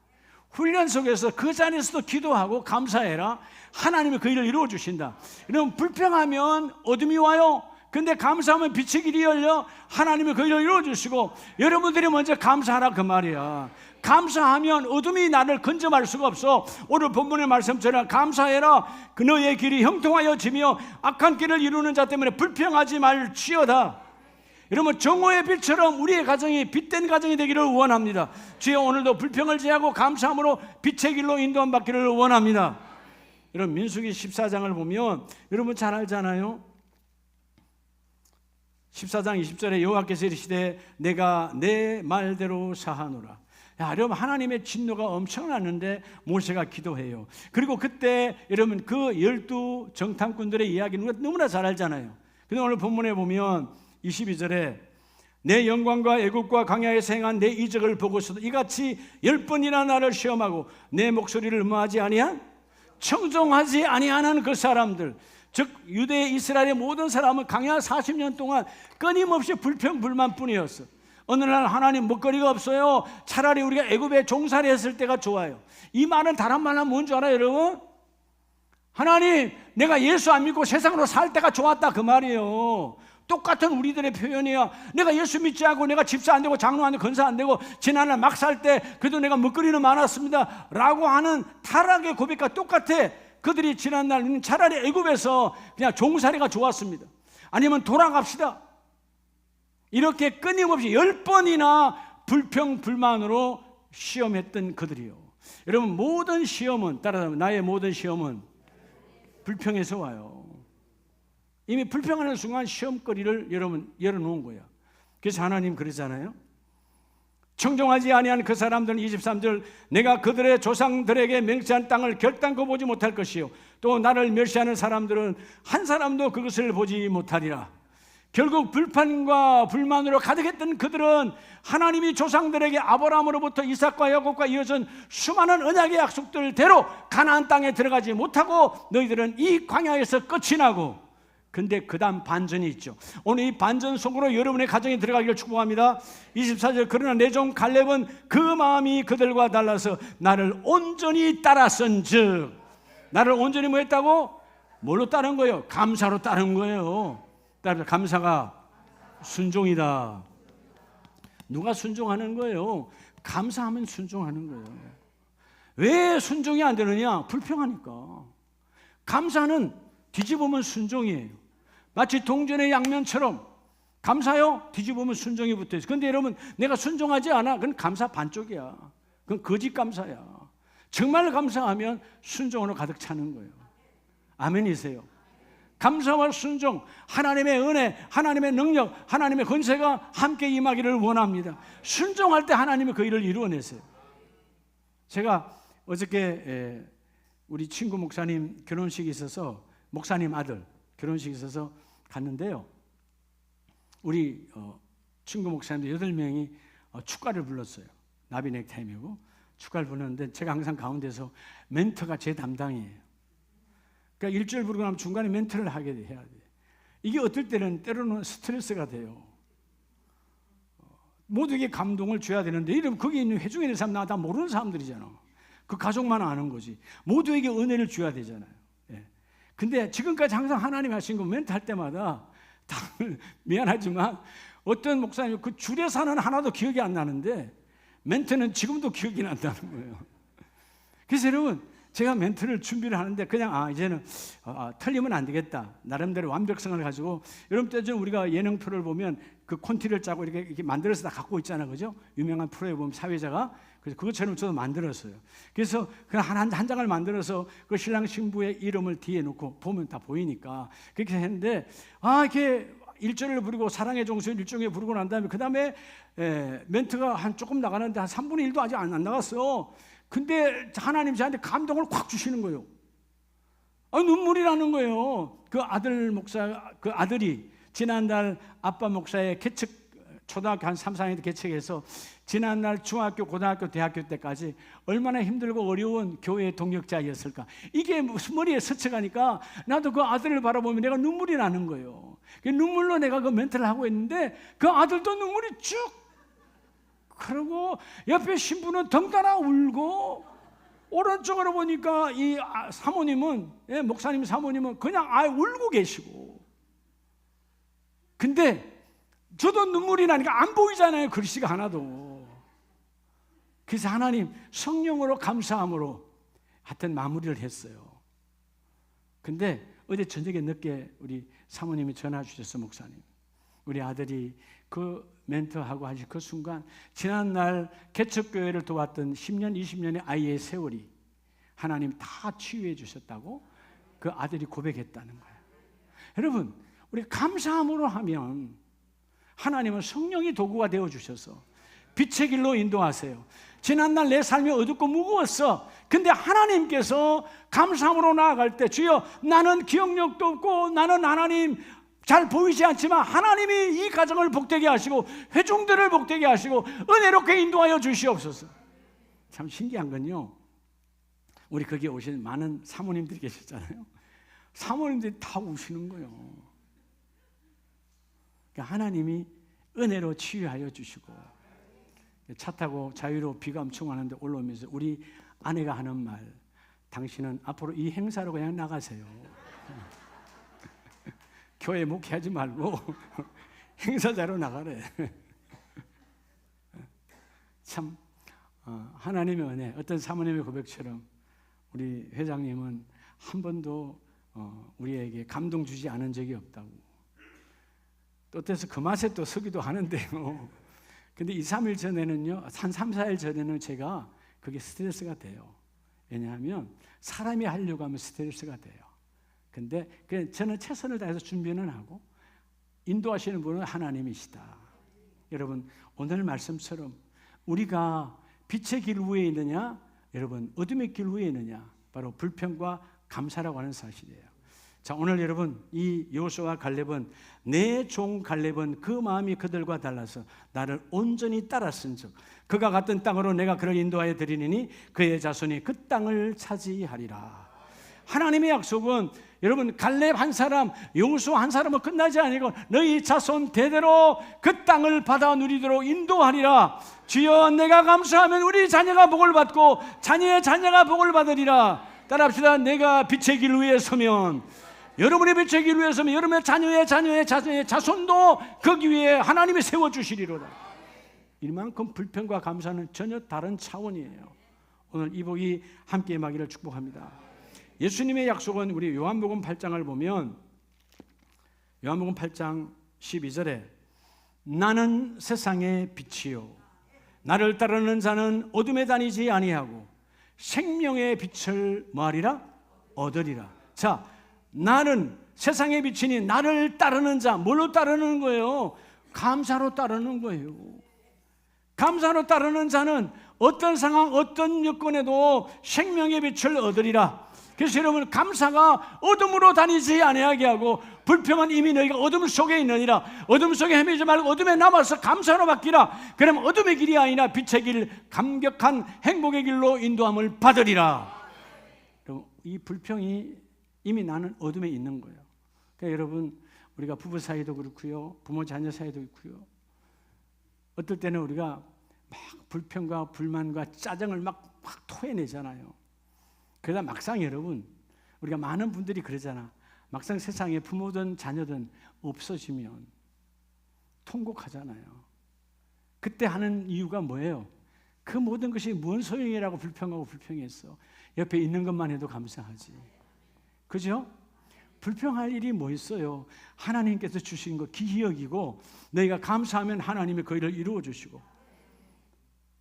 훈련 속에서 그 자리에서도 기도하고 감사해라. 하나님이 그 일을 이루어 주신다. 여러분 불평하면 어둠이 와요. 근데 감사하면 빛의 길이 열려 하나님이 그 일을 이루어주시고, 여러분들이 먼저 감사하라 그 말이야. 감사하면 어둠이 나를 건져말 수가 없어. 오늘 본문의 말씀처럼 감사해라. 그 너의 길이 형통하여지며 악한 길을 이루는 자 때문에 불평하지 말지어다. 여러분, 정오의 빛처럼 우리의 가정이 빛된 가정이 되기를 원합니다. 주여, 오늘도 불평을 제하고 감사함으로 빛의 길로 인도함 받기를 원합니다. 여러분, 민수기 14장을 보면 여러분 잘 알잖아요. 14장 20절에 여호와께서 이르시되 내가 내 말대로 사하노라. 야, 여러분, 하나님의 진노가 엄청났는데 모세가 기도해요. 그리고 그때 여러분 그 12 정탐꾼들의 이야기는 너무나 잘 알잖아요. 근데 오늘 본문에 보면 22절에 내 영광과 애국과 광야에서 행한 내 이적을 보고서도 이같이 10번이나 나를 시험하고 내 목소리를 음하지 아니한, 청종하지 아니하는 그 사람들, 즉 유대 이스라엘의 모든 사람은 광야 40년 동안 끊임없이 불평 불만뿐이었어. 어느 날 하나님 먹거리가 없어요. 차라리 우리가 애굽에 종살이 했을 때가 좋아요. 이 말은 다른 말은 뭔지 알아요, 여러분? 하나님, 내가 예수 안 믿고 세상으로 살 때가 좋았다 그 말이에요. 똑같은 우리들의 표현이야. 내가 예수 믿지 않고 내가 집사 안 되고 장로 안 되고 건사 안 되고 지난날 막 살 때 그래도 내가 먹거리는 많았습니다 라고 하는 타락의 고백과 똑같아. 그들이 지난날 차라리 애굽에서 그냥 종살이가 좋았습니다. 아니면 돌아갑시다. 이렇게 끊임없이 10번이나 불평 불만으로 시험했던 그들이요. 여러분, 모든 시험은, 따라하면 나의 모든 시험은 불평에서 와요. 이미 불평하는 순간 시험거리를 여러분 열어놓은 거야. 그래서 하나님 그러잖아요. 청종하지 아니한 그 사람들은 23절 내가 그들의 조상들에게 맹세한 땅을 결단코 보지 못할 것이요 또 나를 멸시하는 사람들은 한 사람도 그것을 보지 못하리라. 결국 불판과 불만으로 가득했던 그들은 하나님이 조상들에게 아브라함으로부터 이삭과 야곱과 이어진 수많은 언약의 약속들대로 가나안 땅에 들어가지 못하고 너희들은 이 광야에서 끝이 나고, 근데 그 다음 반전이 있죠. 오늘 이 반전 속으로 여러분의 가정이 들어가기를 축복합니다. 24절 그러나 내 종 갈렙은 그 마음이 그들과 달라서 나를 온전히 따랐은즉, 나를 온전히 뭐 했다고? 뭘로 따른 거예요? 감사로 따른 거예요. 따라서 감사가 순종이다. 누가 순종하는 거예요? 감사하면 순종하는 거예요. 왜 순종이 안 되느냐? 불평하니까. 감사는 뒤집으면 순종이에요. 마치 동전의 양면처럼 감사요? 뒤집으면 순종이 붙어있어요. 그런데 여러분, 내가 순종하지 않아? 그건 감사 반쪽이야. 그건 거짓 감사야. 정말 감사하면 순종으로 가득 차는 거예요. 아멘이세요? 감사와 순종, 하나님의 은혜, 하나님의 능력, 하나님의 권세가 함께 임하기를 원합니다. 순종할 때 하나님이 그 일을 이루어내세요. 제가 어저께 우리 친구 목사님 결혼식이 있어서, 목사님 아들 결혼식이 있어서 갔는데요. 우리 친구 목사님들 8명이 축가를 불렀어요. 나비 넥타이 메고 축가를 불렀는데 제가 항상 가운데서 멘트가 제 담당이에요. 그러니까 1절 부르고 나면 중간에 멘트를 하게 해야 돼. 이게 어떨 때는 때로는 스트레스가 돼요. 모두에게 감동을 줘야 되는데, 이러면 거기 있는 회중에 있는 사람 나 다 모르는 사람들이잖아. 그 가족만 아는 거지. 모두에게 은혜를 줘야 되잖아요. 예. 근데 지금까지 항상 하나님 하신 거 멘트 할 때마다 다 미안하지만 어떤 목사님 그 주례사는 하나도 기억이 안 나는데 멘트는 지금도 기억이 난다는 거예요. 그래서 여러분, 제가 멘트를 준비를 하는데 그냥 이제는 틀리면 안 되겠다. 나름대로 완벽성을 가지고, 여러분 때전 우리가 예능표를 보면 그 콘티를 짜고 이렇게 만들어서 다 갖고 있잖아요, 그죠? 유명한 프로에 보면 사회자가. 그래서 그것처럼 저도 만들었어요. 그래서 그냥 한 장을 만들어서 그 신랑 신부의 이름을 뒤에 놓고 보면 다 보이니까 그렇게 했는데, 이렇게 1절을 부르고 사랑의 종소 1종에 부르고 난 다음에 그 다음에 멘트가 한 조금 나가는데 한 3분의 1도 아직 안 나갔어. 근데 하나님 저한테 감동을 콱 주시는 거예요. 눈물이 나는 거예요. 그 아들 목사, 그 아들이 지난달 아빠 목사의 개척, 초등학교 한 3, 4학년 때 개척해서 지난날 중학교, 고등학교, 대학교 때까지 얼마나 힘들고 어려운 교회의 동역자였을까. 이게 머리에 스쳐가니까 나도 그 아들을 바라보면 내가 눈물이 나는 거예요. 눈물로 내가 그 멘트를 하고 있는데 그 아들도 눈물이 쭉, 그리고 옆에 신부는 덩달아 울고, 오른쪽으로 보니까 이 사모님은, 목사님 사모님은 그냥 울고 계시고, 근데 저도 눈물이 나니까 안 보이잖아요, 글씨가 하나도. 그래서 하나님 성령으로 감사함으로 하여튼 마무리를 했어요. 근데 어제 저녁에 늦게 우리 사모님이 전화 주셨어. 목사님, 우리 아들이 그 멘토하고 하실 그 순간 지난날 개척교회를 도왔던 10년 20년의 아이의 세월이 하나님 다 치유해 주셨다고 그 아들이 고백했다는 거예요. 여러분, 우리 감사함으로 하면 하나님은 성령이 도구가 되어 주셔서 빛의 길로 인도하세요. 지난날 내 삶이 어둡고 무거웠어. 근데 하나님께서 감사함으로 나아갈 때, 주여 나는 기억력도 없고 나는 하나님 잘 보이지 않지만 하나님이 이 가정을 복되게 하시고 회중들을 복되게 하시고 은혜롭게 인도하여 주시옵소서. 참 신기한 건요, 우리 거기에 오신 많은 사모님들이 계셨잖아요. 사모님들이 다 우시는 거예요. 그러니까 하나님이 은혜로 치유하여 주시고, 차 타고 자유로 비가 엄청 많은데 올라오면서 우리 아내가 하는 말, 당신은 앞으로 이 행사로 그냥 나가세요. 교회 목회하지 말고 행사자로 나가래. 참 하나님의 은혜. 어떤 사모님의 고백처럼 우리 회장님은 한 번도 우리에게 감동 주지 않은 적이 없다고. 또 어때서 그 맛에 또 서기도 하는데요. 근데 2, 3일 전에는요, 한 3, 4일 전에는 제가 그게 스트레스가 돼요. 왜냐하면 사람이 하려고 하면 스트레스가 돼요. 근데 저는 최선을 다해서 준비는 하고, 인도하시는 분은 하나님이시다. 여러분, 오늘 말씀처럼 우리가 빛의 길 위에 있느냐, 여러분 어둠의 길 위에 있느냐, 바로 불평과 감사라고 하는 사실이에요. 자, 오늘 여러분, 이 여호수아와 갈렙은, 내 종 갈렙은 그 마음이 그들과 달라서 나를 온전히 따랐은즉 그가 갔던 땅으로 내가 그를 인도하여 드리니 그의 자손이 그 땅을 차지하리라. 하나님의 약속은 여러분, 갈렙 한 사람, 여호수아 한 사람은 끝나지 아니고 너희 자손 대대로 그 땅을 받아 누리도록 인도하리라. 주여, 내가 감사하면 우리 자녀가 복을 받고 자녀의 자녀가 복을 받으리라. 따라합시다. 내가 빛의 길 위에 서면, 여러분의 빛의 길 위에 서면 여러분의 자녀의 자손도 거기 위에 하나님이 세워주시리로다. 이만큼 불평과 감사는 전혀 다른 차원이에요. 오늘 이 복이 함께 임하기를 축복합니다. 예수님의 약속은 우리 요한복음 8장을 보면, 요한복음 8장 12절에 나는 세상의 빛이요 나를 따르는 자는 어둠에 다니지 아니하고 생명의 빛을 뭐하리라? 얻으리라. 자, 나는 세상의 빛이니 나를 따르는 자, 뭘로 따르는 거예요? 감사로 따르는 거예요. 감사로 따르는 자는 어떤 상황, 어떤 여건에도 생명의 빛을 얻으리라. 그래서 여러분, 감사가 어둠으로 다니지 아니하게 하고, 불평은 이미 너희가 어둠 속에 있느니라. 어둠 속에 헤매지 말고 어둠에 남아서 감사로 바뀌라. 그러면 어둠의 길이 아니라 빛의 길, 감격한 행복의 길로 인도함을 받으리라. 그럼 이 불평이 이미 나는 어둠에 있는 거예요. 그러니까 여러분, 우리가 부부 사이도 그렇고요, 부모 자녀 사이도 있고요, 어떨 때는 우리가 막 불평과 불만과 짜증을 막 토해내잖아요. 그러다 막상 여러분, 우리가 많은 분들이 그러잖아. 막상 세상에 부모든 자녀든 없어지면 통곡하잖아요. 그때 하는 이유가 뭐예요? 그 모든 것이 뭔 소용이라고 불평하고 불평했어. 옆에 있는 것만 해도 감사하지. 그죠? 불평할 일이 뭐 있어요? 하나님께서 주신 거 기히 여기고 너희가 감사하면 하나님이 그 일을 이루어 주시고.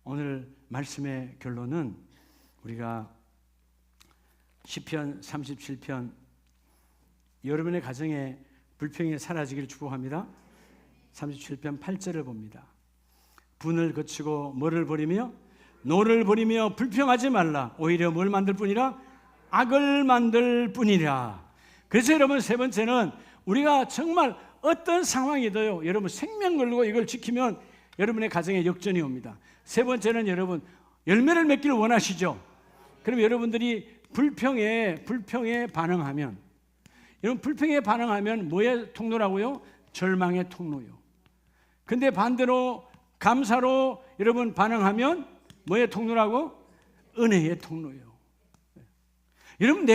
오늘 말씀의 결론은 우리가 시편 37편, 여러분의 가정에 불평이 사라지기를 축복합니다. 37편 8절을 봅니다. 분을 거치고 뭐를 버리며? 노를 버리며 불평하지 말라. 오히려 뭘 만들 뿐이라? 악을 만들 뿐이라. 그래서 여러분, 세 번째는 우리가 정말 어떤 상황이도요, 여러분 생명 걸고 이걸 지키면 여러분의 가정에 역전이 옵니다. 세 번째는 여러분, 열매를 맺기를 원하시죠? 그럼 여러분들이 불평에 반응하면, 여러분 불평에 반응하면 뭐의 통로라고요? 절망의 통로요. 근데 반대로 감사로 여러분 반응하면 뭐의 통로라고? 은혜의 통로요. 여러분,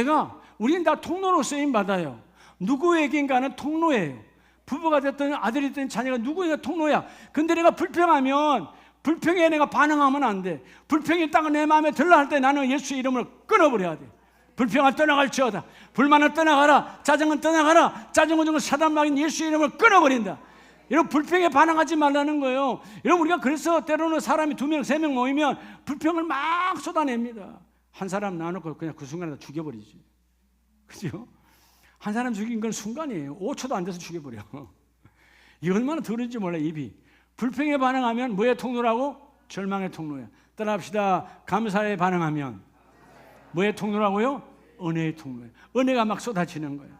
우리는 다 통로로 쓰임 받아요. 누구에겐가는 통로예요. 부부가 됐든 아들이 됐든 자녀가 누구냐 통로야. 근데 내가 불평하면 불평에 내가 반응하면 안 돼. 불평이 딱 내 마음에 들라 할 때 나는 예수의 이름을 끊어버려야 돼. 불평을 떠나갈지어다. 불만을 떠나가라. 짜증은 떠나가라. 짜증은 중은 사단막인 예수의 이름을 끊어버린다. 여러분 불평에 반응하지 말라는 거예요. 여러분 우리가 그래서 때로는 사람이 2명, 3명 모이면 불평을 막 쏟아냅니다. 한 사람 나눠놓고 그냥 그 순간에 다 죽여버리지. 그죠? 한 사람 죽인 건 순간이에요. 5초도 안 돼서 죽여버려. 이 얼마나 더러운지 몰라 입이. 불평에 반응하면 뭐의 통로라고? 절망의 통로야. 따라합시다. 감사에 반응하면 뭐의 통로라고요? 은혜의 통로예요. 은혜가 막 쏟아지는 거예요.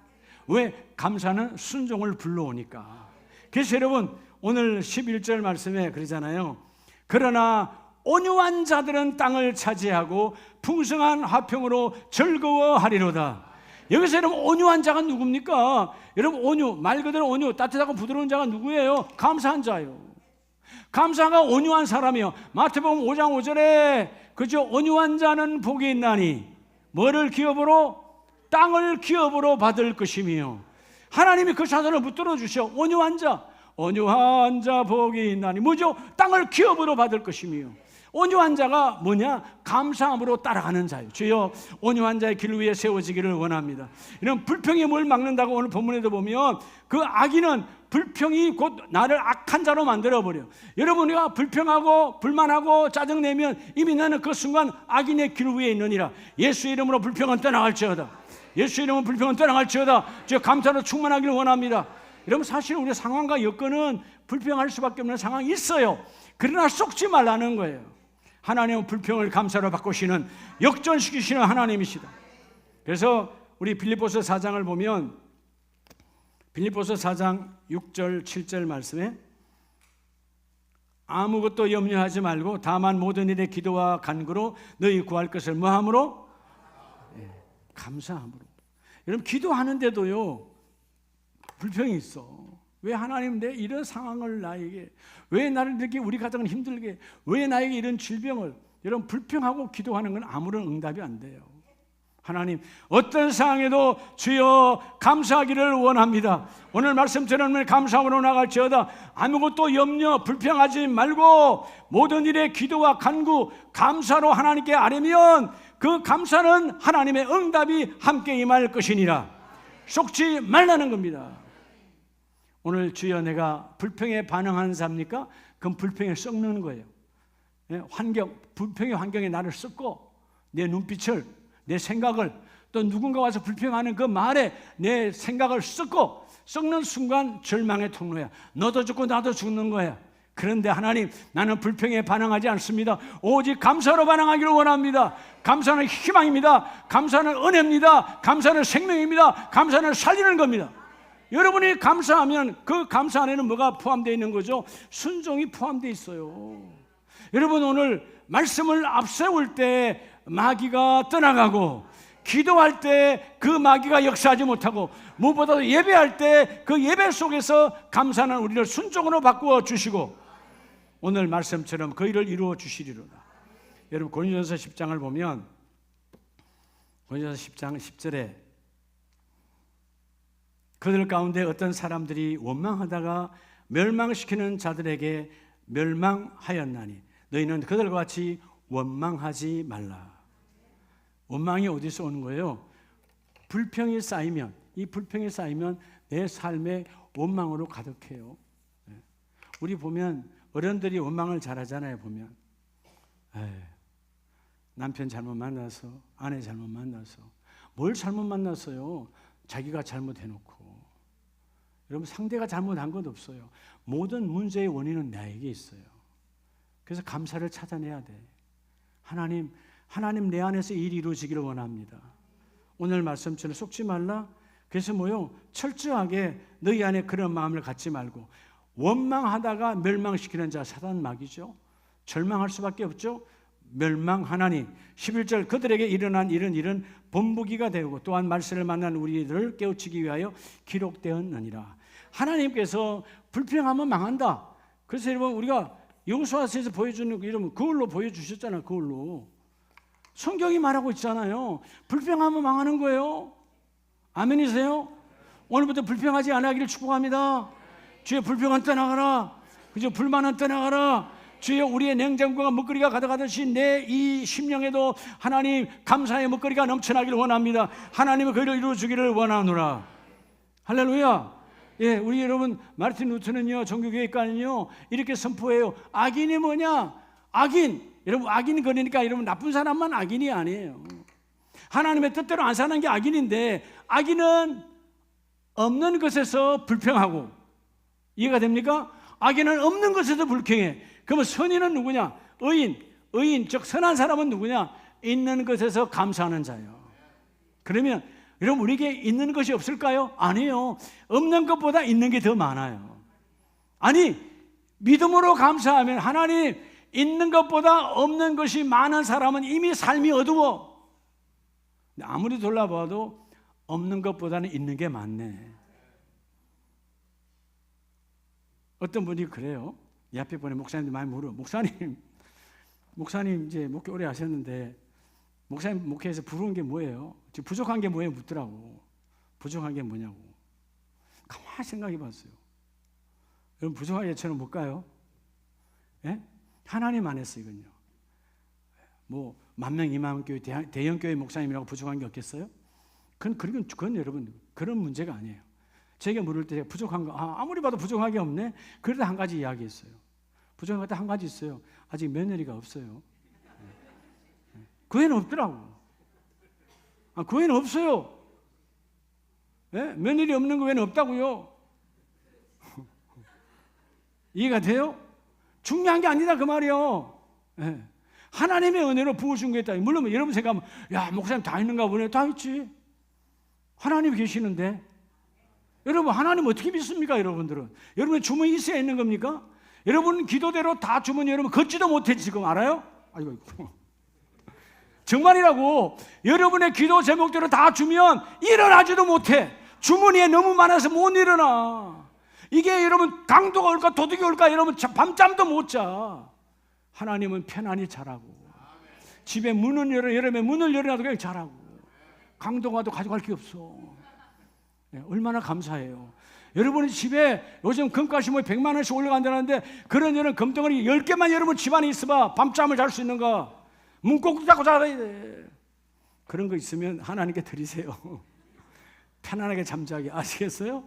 왜? 감사는 순종을 불러오니까. 그래서 여러분 오늘 11절 말씀에 그러잖아요. 그러나 온유한 자들은 땅을 차지하고 풍성한 화평으로 즐거워하리로다. 여기서 여러분 온유한 자가 누굽니까? 여러분 온유, 말 그대로 온유, 따뜻하고 부드러운 자가 누구예요? 감사한 자예요. 감사가 온유한 사람이요. 마태복음 5장 5절에 그죠? 온유한 자는 복이 있나니 뭐를 기업으로? 땅을 기업으로 받을 것이며 하나님이 그 자손을 붙들어 주셔. 온유한 자, 온유한 자 복이 있나니 뭐죠? 땅을 기업으로 받을 것이며 온유한 자가 뭐냐? 감사함으로 따라가는 자예요. 주여 온유한 자의 길 위에 세워지기를 원합니다. 이런 불평이 뭘 막는다고 오늘 본문에도 보면 그 악인은 불평이 곧 나를 악한 자로 만들어버려. 여러분 우리가 불평하고 불만하고 짜증내면 이미 나는 그 순간 악인의 길 위에 있느니라. 예수 이름으로 불평은 떠나갈지어다. 예수 이름으로 불평은 떠나갈지어다. 저 감사로 충만하기를 원합니다. 여러분 사실 우리 상황과 여건은 불평할 수밖에 없는 상황이 있어요. 그러나 속지 말라는 거예요. 하나님은 불평을 감사로 바꾸시는 역전시키시는 하나님이시다. 그래서 우리 빌립보서 4장을 보면 빌립보서 4장 6절 7절 말씀에 아무것도 염려하지 말고 다만 모든 일에 기도와 간구로 너희 구할 것을 뭐함으로? 감사함으로. 여러분 기도하는데도요 불평이 있어. 왜 하나님 내 이런 상황을 나에게, 왜 나를 이렇게 우리 가정을 힘들게, 왜 나에게 이런 질병을, 여러분 불평하고 기도하는 건 아무런 응답이 안 돼요. 하나님 어떤 상황에도 주여 감사하기를 원합니다. 오늘 말씀처럼 감사함으로 나갈지어다. 아무것도 염려 불평하지 말고 모든 일에 기도와 간구 감사로 하나님께 아뢰면 그 감사는 하나님의 응답이 함께 임할 것이니라. 속지 말라는 겁니다. 오늘 주여 내가 불평에 반응하는 사람입니까? 그럼 불평에 썩는 거예요. 불평의 환경에 나를 썩고 내 눈빛을, 내 생각을, 또 누군가 와서 불평하는 그 말에 내 생각을 썩고 썩는 순간 절망의 통로야. 너도 죽고 나도 죽는 거야. 그런데 하나님 나는 불평에 반응하지 않습니다. 오직 감사로 반응하기를 원합니다. 감사는 희망입니다. 감사는 은혜입니다. 감사는 생명입니다. 감사는 살리는 겁니다. 여러분이 감사하면 그 감사 안에는 뭐가 포함되어 있는 거죠? 순종이 포함되어 있어요. 여러분 오늘 말씀을 앞세울 때 마귀가 떠나가고 기도할 때 그 마귀가 역사하지 못하고 무엇보다도 예배할 때 그 예배 속에서 감사는 우리를 순종으로 바꾸어 주시고 오늘 말씀처럼 그 일을 이루어 주시리로다. 여러분 고린도전서 10장을 보면 고린도전서 10장 10절에 그들 가운데 어떤 사람들이 원망하다가 멸망시키는 자들에게 멸망하였나니 너희는 그들과 같이 원망하지 말라. 원망이 어디서 오는 거예요? 불평이 쌓이면, 이 불평이 쌓이면 내 삶에 원망으로 가득해요. 우리 보면 어른들이 원망을 잘하잖아요. 보면 남편 잘못 만나서, 아내 잘못 만나서, 뭘 잘못 만났어요? 자기가 잘못해놓고. 여러분 상대가 잘못한 것 없어요. 모든 문제의 원인은 나에게 있어요. 그래서 감사를 찾아내야 돼. 하나님 내 안에서 일이 이루어지기를 원합니다. 오늘 말씀처럼 속지 말라. 그래서 뭐요? 철저하게 너희 안에 그런 마음을 갖지 말고 원망하다가 멸망시키는 자 사단 마귀죠. 절망할 수밖에 없죠. 멸망하나니 11절 그들에게 일어난 이런 일은 본보기가 되고 또한 말세를 만난 우리들을 깨우치기 위하여 기록되었느니라. 하나님께서 불평하면 망한다. 그래서 여러분 우리가 여호수아서에서 보여주는 이러면 그걸로 보여주셨잖아요. 그걸로 성경이 말하고 있잖아요. 불평하면 망하는 거예요. 아멘이세요? 오늘부터 불평하지 않기를 축복합니다. 주의 불평은 떠나가라. 그저 불만은 떠나가라. 주여, 우리의 냉장고가 먹거리가 가득하듯이 내 이 심령에도 하나님 감사의 먹거리가 넘쳐나기를 원합니다. 하나님의 그를 이루어주기를 원하노라. 할렐루야. 예, 우리 여러분 마르틴 루터는요, 종교교육가는요, 이렇게 선포해요. 악인이 뭐냐? 악인. 여러분, 악인 그러니까 여러분 나쁜 사람만 악인이 아니에요. 하나님의 뜻대로 안 사는 게 악인인데, 악인은 없는 것에서 불평하고, 이해가 됩니까? 악인은 없는 것에서 불평해. 그러면 선인은 누구냐? 의인, 즉 선한 사람은 누구냐? 있는 것에서 감사하는 자예요. 그러면 여러분, 우리에게 있는 것이 없을까요? 아니에요. 없는 것보다 있는 게 더 많아요. 아니, 믿음으로 감사하면 하나님, 있는 것보다 없는 것이 많은 사람은 이미 삶이 어두워. 아무리 돌아봐도 없는 것보다는 있는 게 많네. 어떤 분이 그래요. 이 앞에 보니 목사님들 많이 물어. 목사님 이제 목회 오래 하셨는데 목사님 목회에서 부러운 게 뭐예요? 부족한 게 뭐예요? 묻더라고. 부족한 게 뭐냐고. 가만히 생각해 봤어요. 여러분, 부족한 게 저는 뭘까요? 예? 하나님 안에서 이건요. 뭐 10,000명, 20,000명 교회, 대형교회 목사님이라고 부족한 게 없겠어요? 그건 여러분, 그런 문제가 아니에요. 제게 물을 때 부족한 거, 아무리 봐도 부족한 게 없네? 그래도 한 가지 이야기했어요. 부족한 것도 한 가지 있어요. 아직 며느리가 없어요. 교회는 없더라고. 교회는 없어요. 예? 며느리 없는 교회는 없다고요. 이해가 돼요? 중요한 게 아니다 그 말이요. 예. 하나님의 은혜로 부어준 게 있다. 물론 여러분 생각하면, 야, 목사님 다 있는가 보네. 다 있지. 하나님 계시는데. 여러분, 하나님 어떻게 믿습니까? 여러분들은 여러분의 주머니 있어야 있는 겁니까? 여러분 기도대로 다 주머니 여러분 걷지도 못해 지금 알아요? 아이고. 정말이라고. 여러분의 기도 제목대로 다 주면 일어나지도 못해. 주머니에 너무 많아서 못 일어나. 이게 여러분 강도가 올까 도둑이 올까 여러분 밤잠도 못 자. 하나님은 편안히 자라고. 집에 문을 열어, 여름에 문을 열어놔도 그냥 자라고. 강도가 와도 가져갈 게 없어. 얼마나 감사해요. 여러분이 집에 요즘 금값이 뭐 100만 원씩 올라간다는데 그런 여러분 금덩어리 10개만 여러분 집안에 있어봐. 밤잠을 잘 수 있는가? 문 꼭 닫고 자야 돼. 그런 거 있으면 하나님께 드리세요. 편안하게 잠자게. 아시겠어요?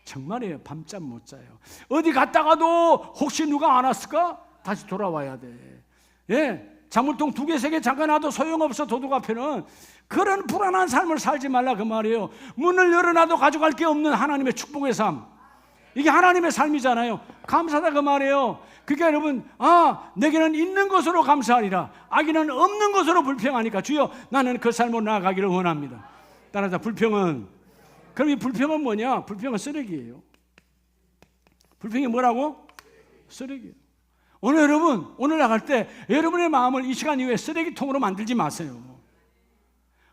정말이에요. 밤잠 못 자요. 어디 갔다가도 혹시 누가 안 왔을까? 다시 돌아와야 돼. 예, 자물통 2개, 3개 잠가놔도 소용없어. 도둑 앞에는. 그런 불안한 삶을 살지 말라 그 말이에요. 문을 열어놔도 가져갈 게 없는 하나님의 축복의 삶. 이게 하나님의 삶이잖아요. 감사하다 그 말이에요. 그러니까 여러분, 내게는 있는 것으로 감사하리라. 악인은 없는 것으로 불평하니까 주여 나는 그 삶으로 나아가기를 원합니다. 따라서 불평은, 그럼 이 불평은 뭐냐? 불평은 쓰레기예요. 불평이 뭐라고? 쓰레기예요. 오늘 여러분, 오늘 나갈 때 여러분의 마음을 이 시간 이후에 쓰레기통으로 만들지 마세요.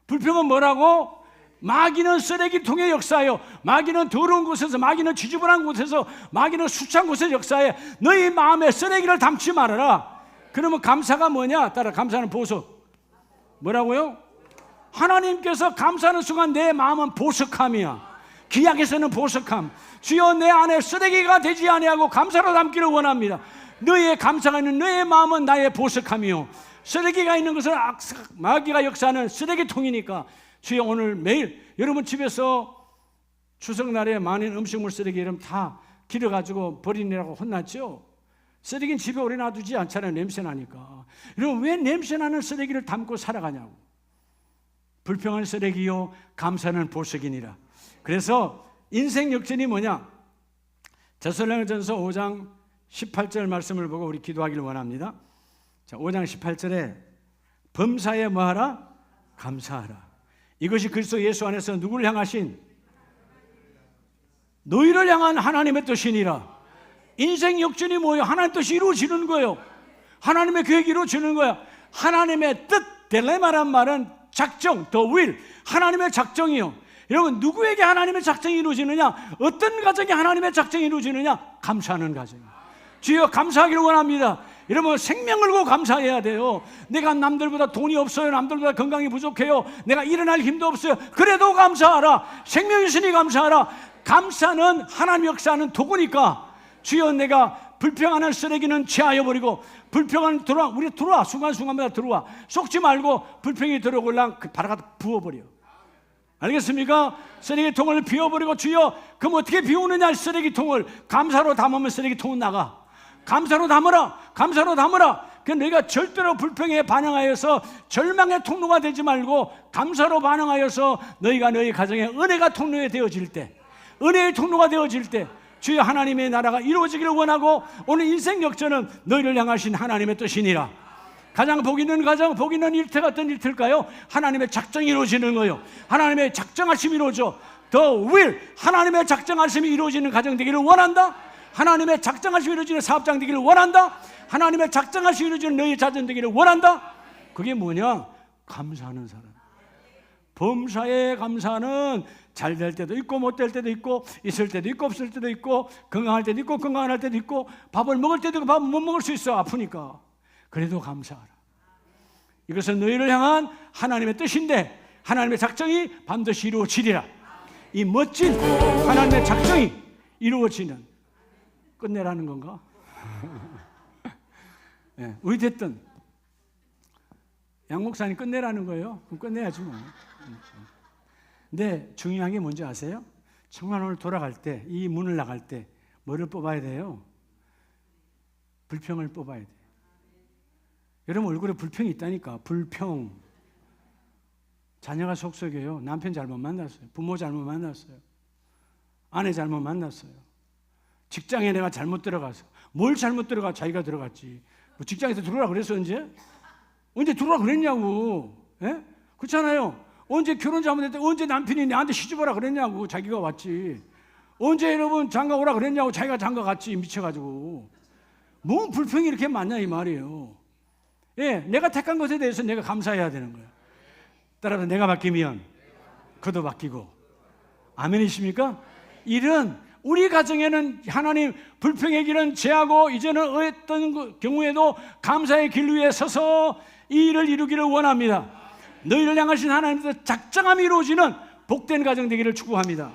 불평은 뭐라고? 마귀는 쓰레기통의 역사예요. 마귀는 더러운 곳에서, 마귀는 지저분한 곳에서, 마귀는 수찬 곳에서 역사해. 너희 마음에 쓰레기를 담지 말아라. 그러면 감사가 뭐냐? 따라 감사는 보석. 뭐라고요? 하나님께서 감사하는 순간 내 마음은 보석함이야. 기약에서는 보석함. 주여 내 안에 쓰레기가 되지 아니하고 감사로 담기를 원합니다. 너의 감사가 있는 너의 마음은 나의 보석함이요. 쓰레기가 있는 것은 마귀가 역사하는 쓰레기통이니까 주여 오늘 매일 여러분 집에서 추석날에 많은 음식물 쓰레기 여러분 다 길어가지고 버리느라고 혼났죠? 쓰레기는 집에 오래 놔두지 않잖아요. 냄새나니까. 여러분 왜 냄새나는 쓰레기를 담고 살아가냐고. 불평은 쓰레기요 감사는 보석이니라. 그래서 인생 역전이 뭐냐? 데살로니가전서 5장 18절 말씀을 보고 우리 기도하기를 원합니다. 자, 5장 18절에 범사에 뭐하라? 감사하라. 이것이 그리스도 예수 안에서 누구를 향하신? 너희를 향한 하나님의 뜻이니라. 인생 역전이 뭐예요? 하나님의 뜻이 이루어지는 거예요. 하나님의 계획이 이루어지는 거야. 하나님의 뜻, 딜레마란 말은 작정, the will, 하나님의 작정이요. 여러분 누구에게 하나님의 작정이 이루어지느냐? 어떤 가정에 하나님의 작정이 이루어지느냐? 감사하는 가정. 주여 감사하기를 원합니다. 여러분 생명 걸고 감사해야 돼요. 내가 남들보다 돈이 없어요. 남들보다 건강이 부족해요. 내가 일어날 힘도 없어요. 그래도 감사하라. 생명이 있으니 감사하라. 감사는 하나님 역사하는 도구니까 주여 내가 불평하는 쓰레기는 제하여 버리고 불평은 들어와. 우리 들어와. 순간순간마다 들어와. 속지 말고 불평이 들어오려면 바로 갖다 부어버려. 알겠습니까? 쓰레기통을 비워버리고 주여 그럼 어떻게 비우느냐. 쓰레기통을 감사로 담으면 쓰레기통은 나가. 감사로 담으라. 감사로 담으라. 그 너희가 절대로 불평에 반응하여서 절망의 통로가 되지 말고 감사로 반응하여서 너희가 너희 가정에 은혜가 통로에 되어질 때, 은혜의 통로가 되어질 때 주여 하나님의 나라가 이루어지기를 원하고 오늘 인생 역전은 너희를 향하신 하나님의 뜻이니라. 가장 복 있는 가정, 복 있는 일터가 어떤 일터일까요? 하나님의 작정이 이루어지는 거예요. 하나님의 작정하심이 이루어져. The will, 하나님의 작정하심이 이루어지는 가정 되기를 원한다. 하나님의 작정하심이 이루어지는 사업장 되기를 원한다. 하나님의 작정하심이 이루어지는 너희 자손 되기를 원한다. 그게 뭐냐? 감사하는 사람. 범사에 감사는 잘 될 때도 있고 못 될 때도 있고 있을 때도 있고 없을 때도 있고 건강할 때도 있고 건강한 할 때도 있고 밥을 먹을 때도 있고 밥을 못 먹을 수 있어. 아프니까. 그래도 감사하라. 이것은 너희를 향한 하나님의 뜻인데 하나님의 작정이 반드시 이루어지리라. 이 멋진 하나님의 작정이 이루어지는 끝내라는 건가? 네, 어디 됐든 양 목사님 끝내라는 거예요. 그럼 끝내야지 뭐. 근데 중요한 게 뭔지 아세요? 정말 오늘 돌아갈 때, 이 문을 나갈 때 뭐를 뽑아야 돼요? 불평을 뽑아야 돼요. 여러분 얼굴에 불평이 있다니까. 불평. 자녀가 속썩여요. 남편 잘못 만났어요. 부모 잘못 만났어요. 아내 잘못 만났어요. 직장에 내가 잘못 들어가서. 뭘 잘못 들어가? 자기가 들어갔지. 뭐 직장에서 들어오라 그랬어 언제? 언제 들어오라 그랬냐고. 예? 그렇잖아요. 언제 결혼 잘못했대? 언제 남편이 나한테 시집오라 그랬냐고. 자기가 왔지. 언제 여러분 장가 오라 그랬냐고. 자기가 장가 갔지. 미쳐가지고. 뭐 불평이 이렇게 많냐 이 말이에요. 예, 내가 택한 것에 대해서 내가 감사해야 되는 거예요. 따라서 내가 바뀌면 그도 바뀌고. 아멘이십니까? 이런 우리 가정에는 하나님 불평의 길은 제하고 이제는 어떤 경우에도 감사의 길 위에 서서 이 일을 이루기를 원합니다. 너희를 향하신 하나님의 작정함이 이루어지는 복된 가정 되기를 축복합니다.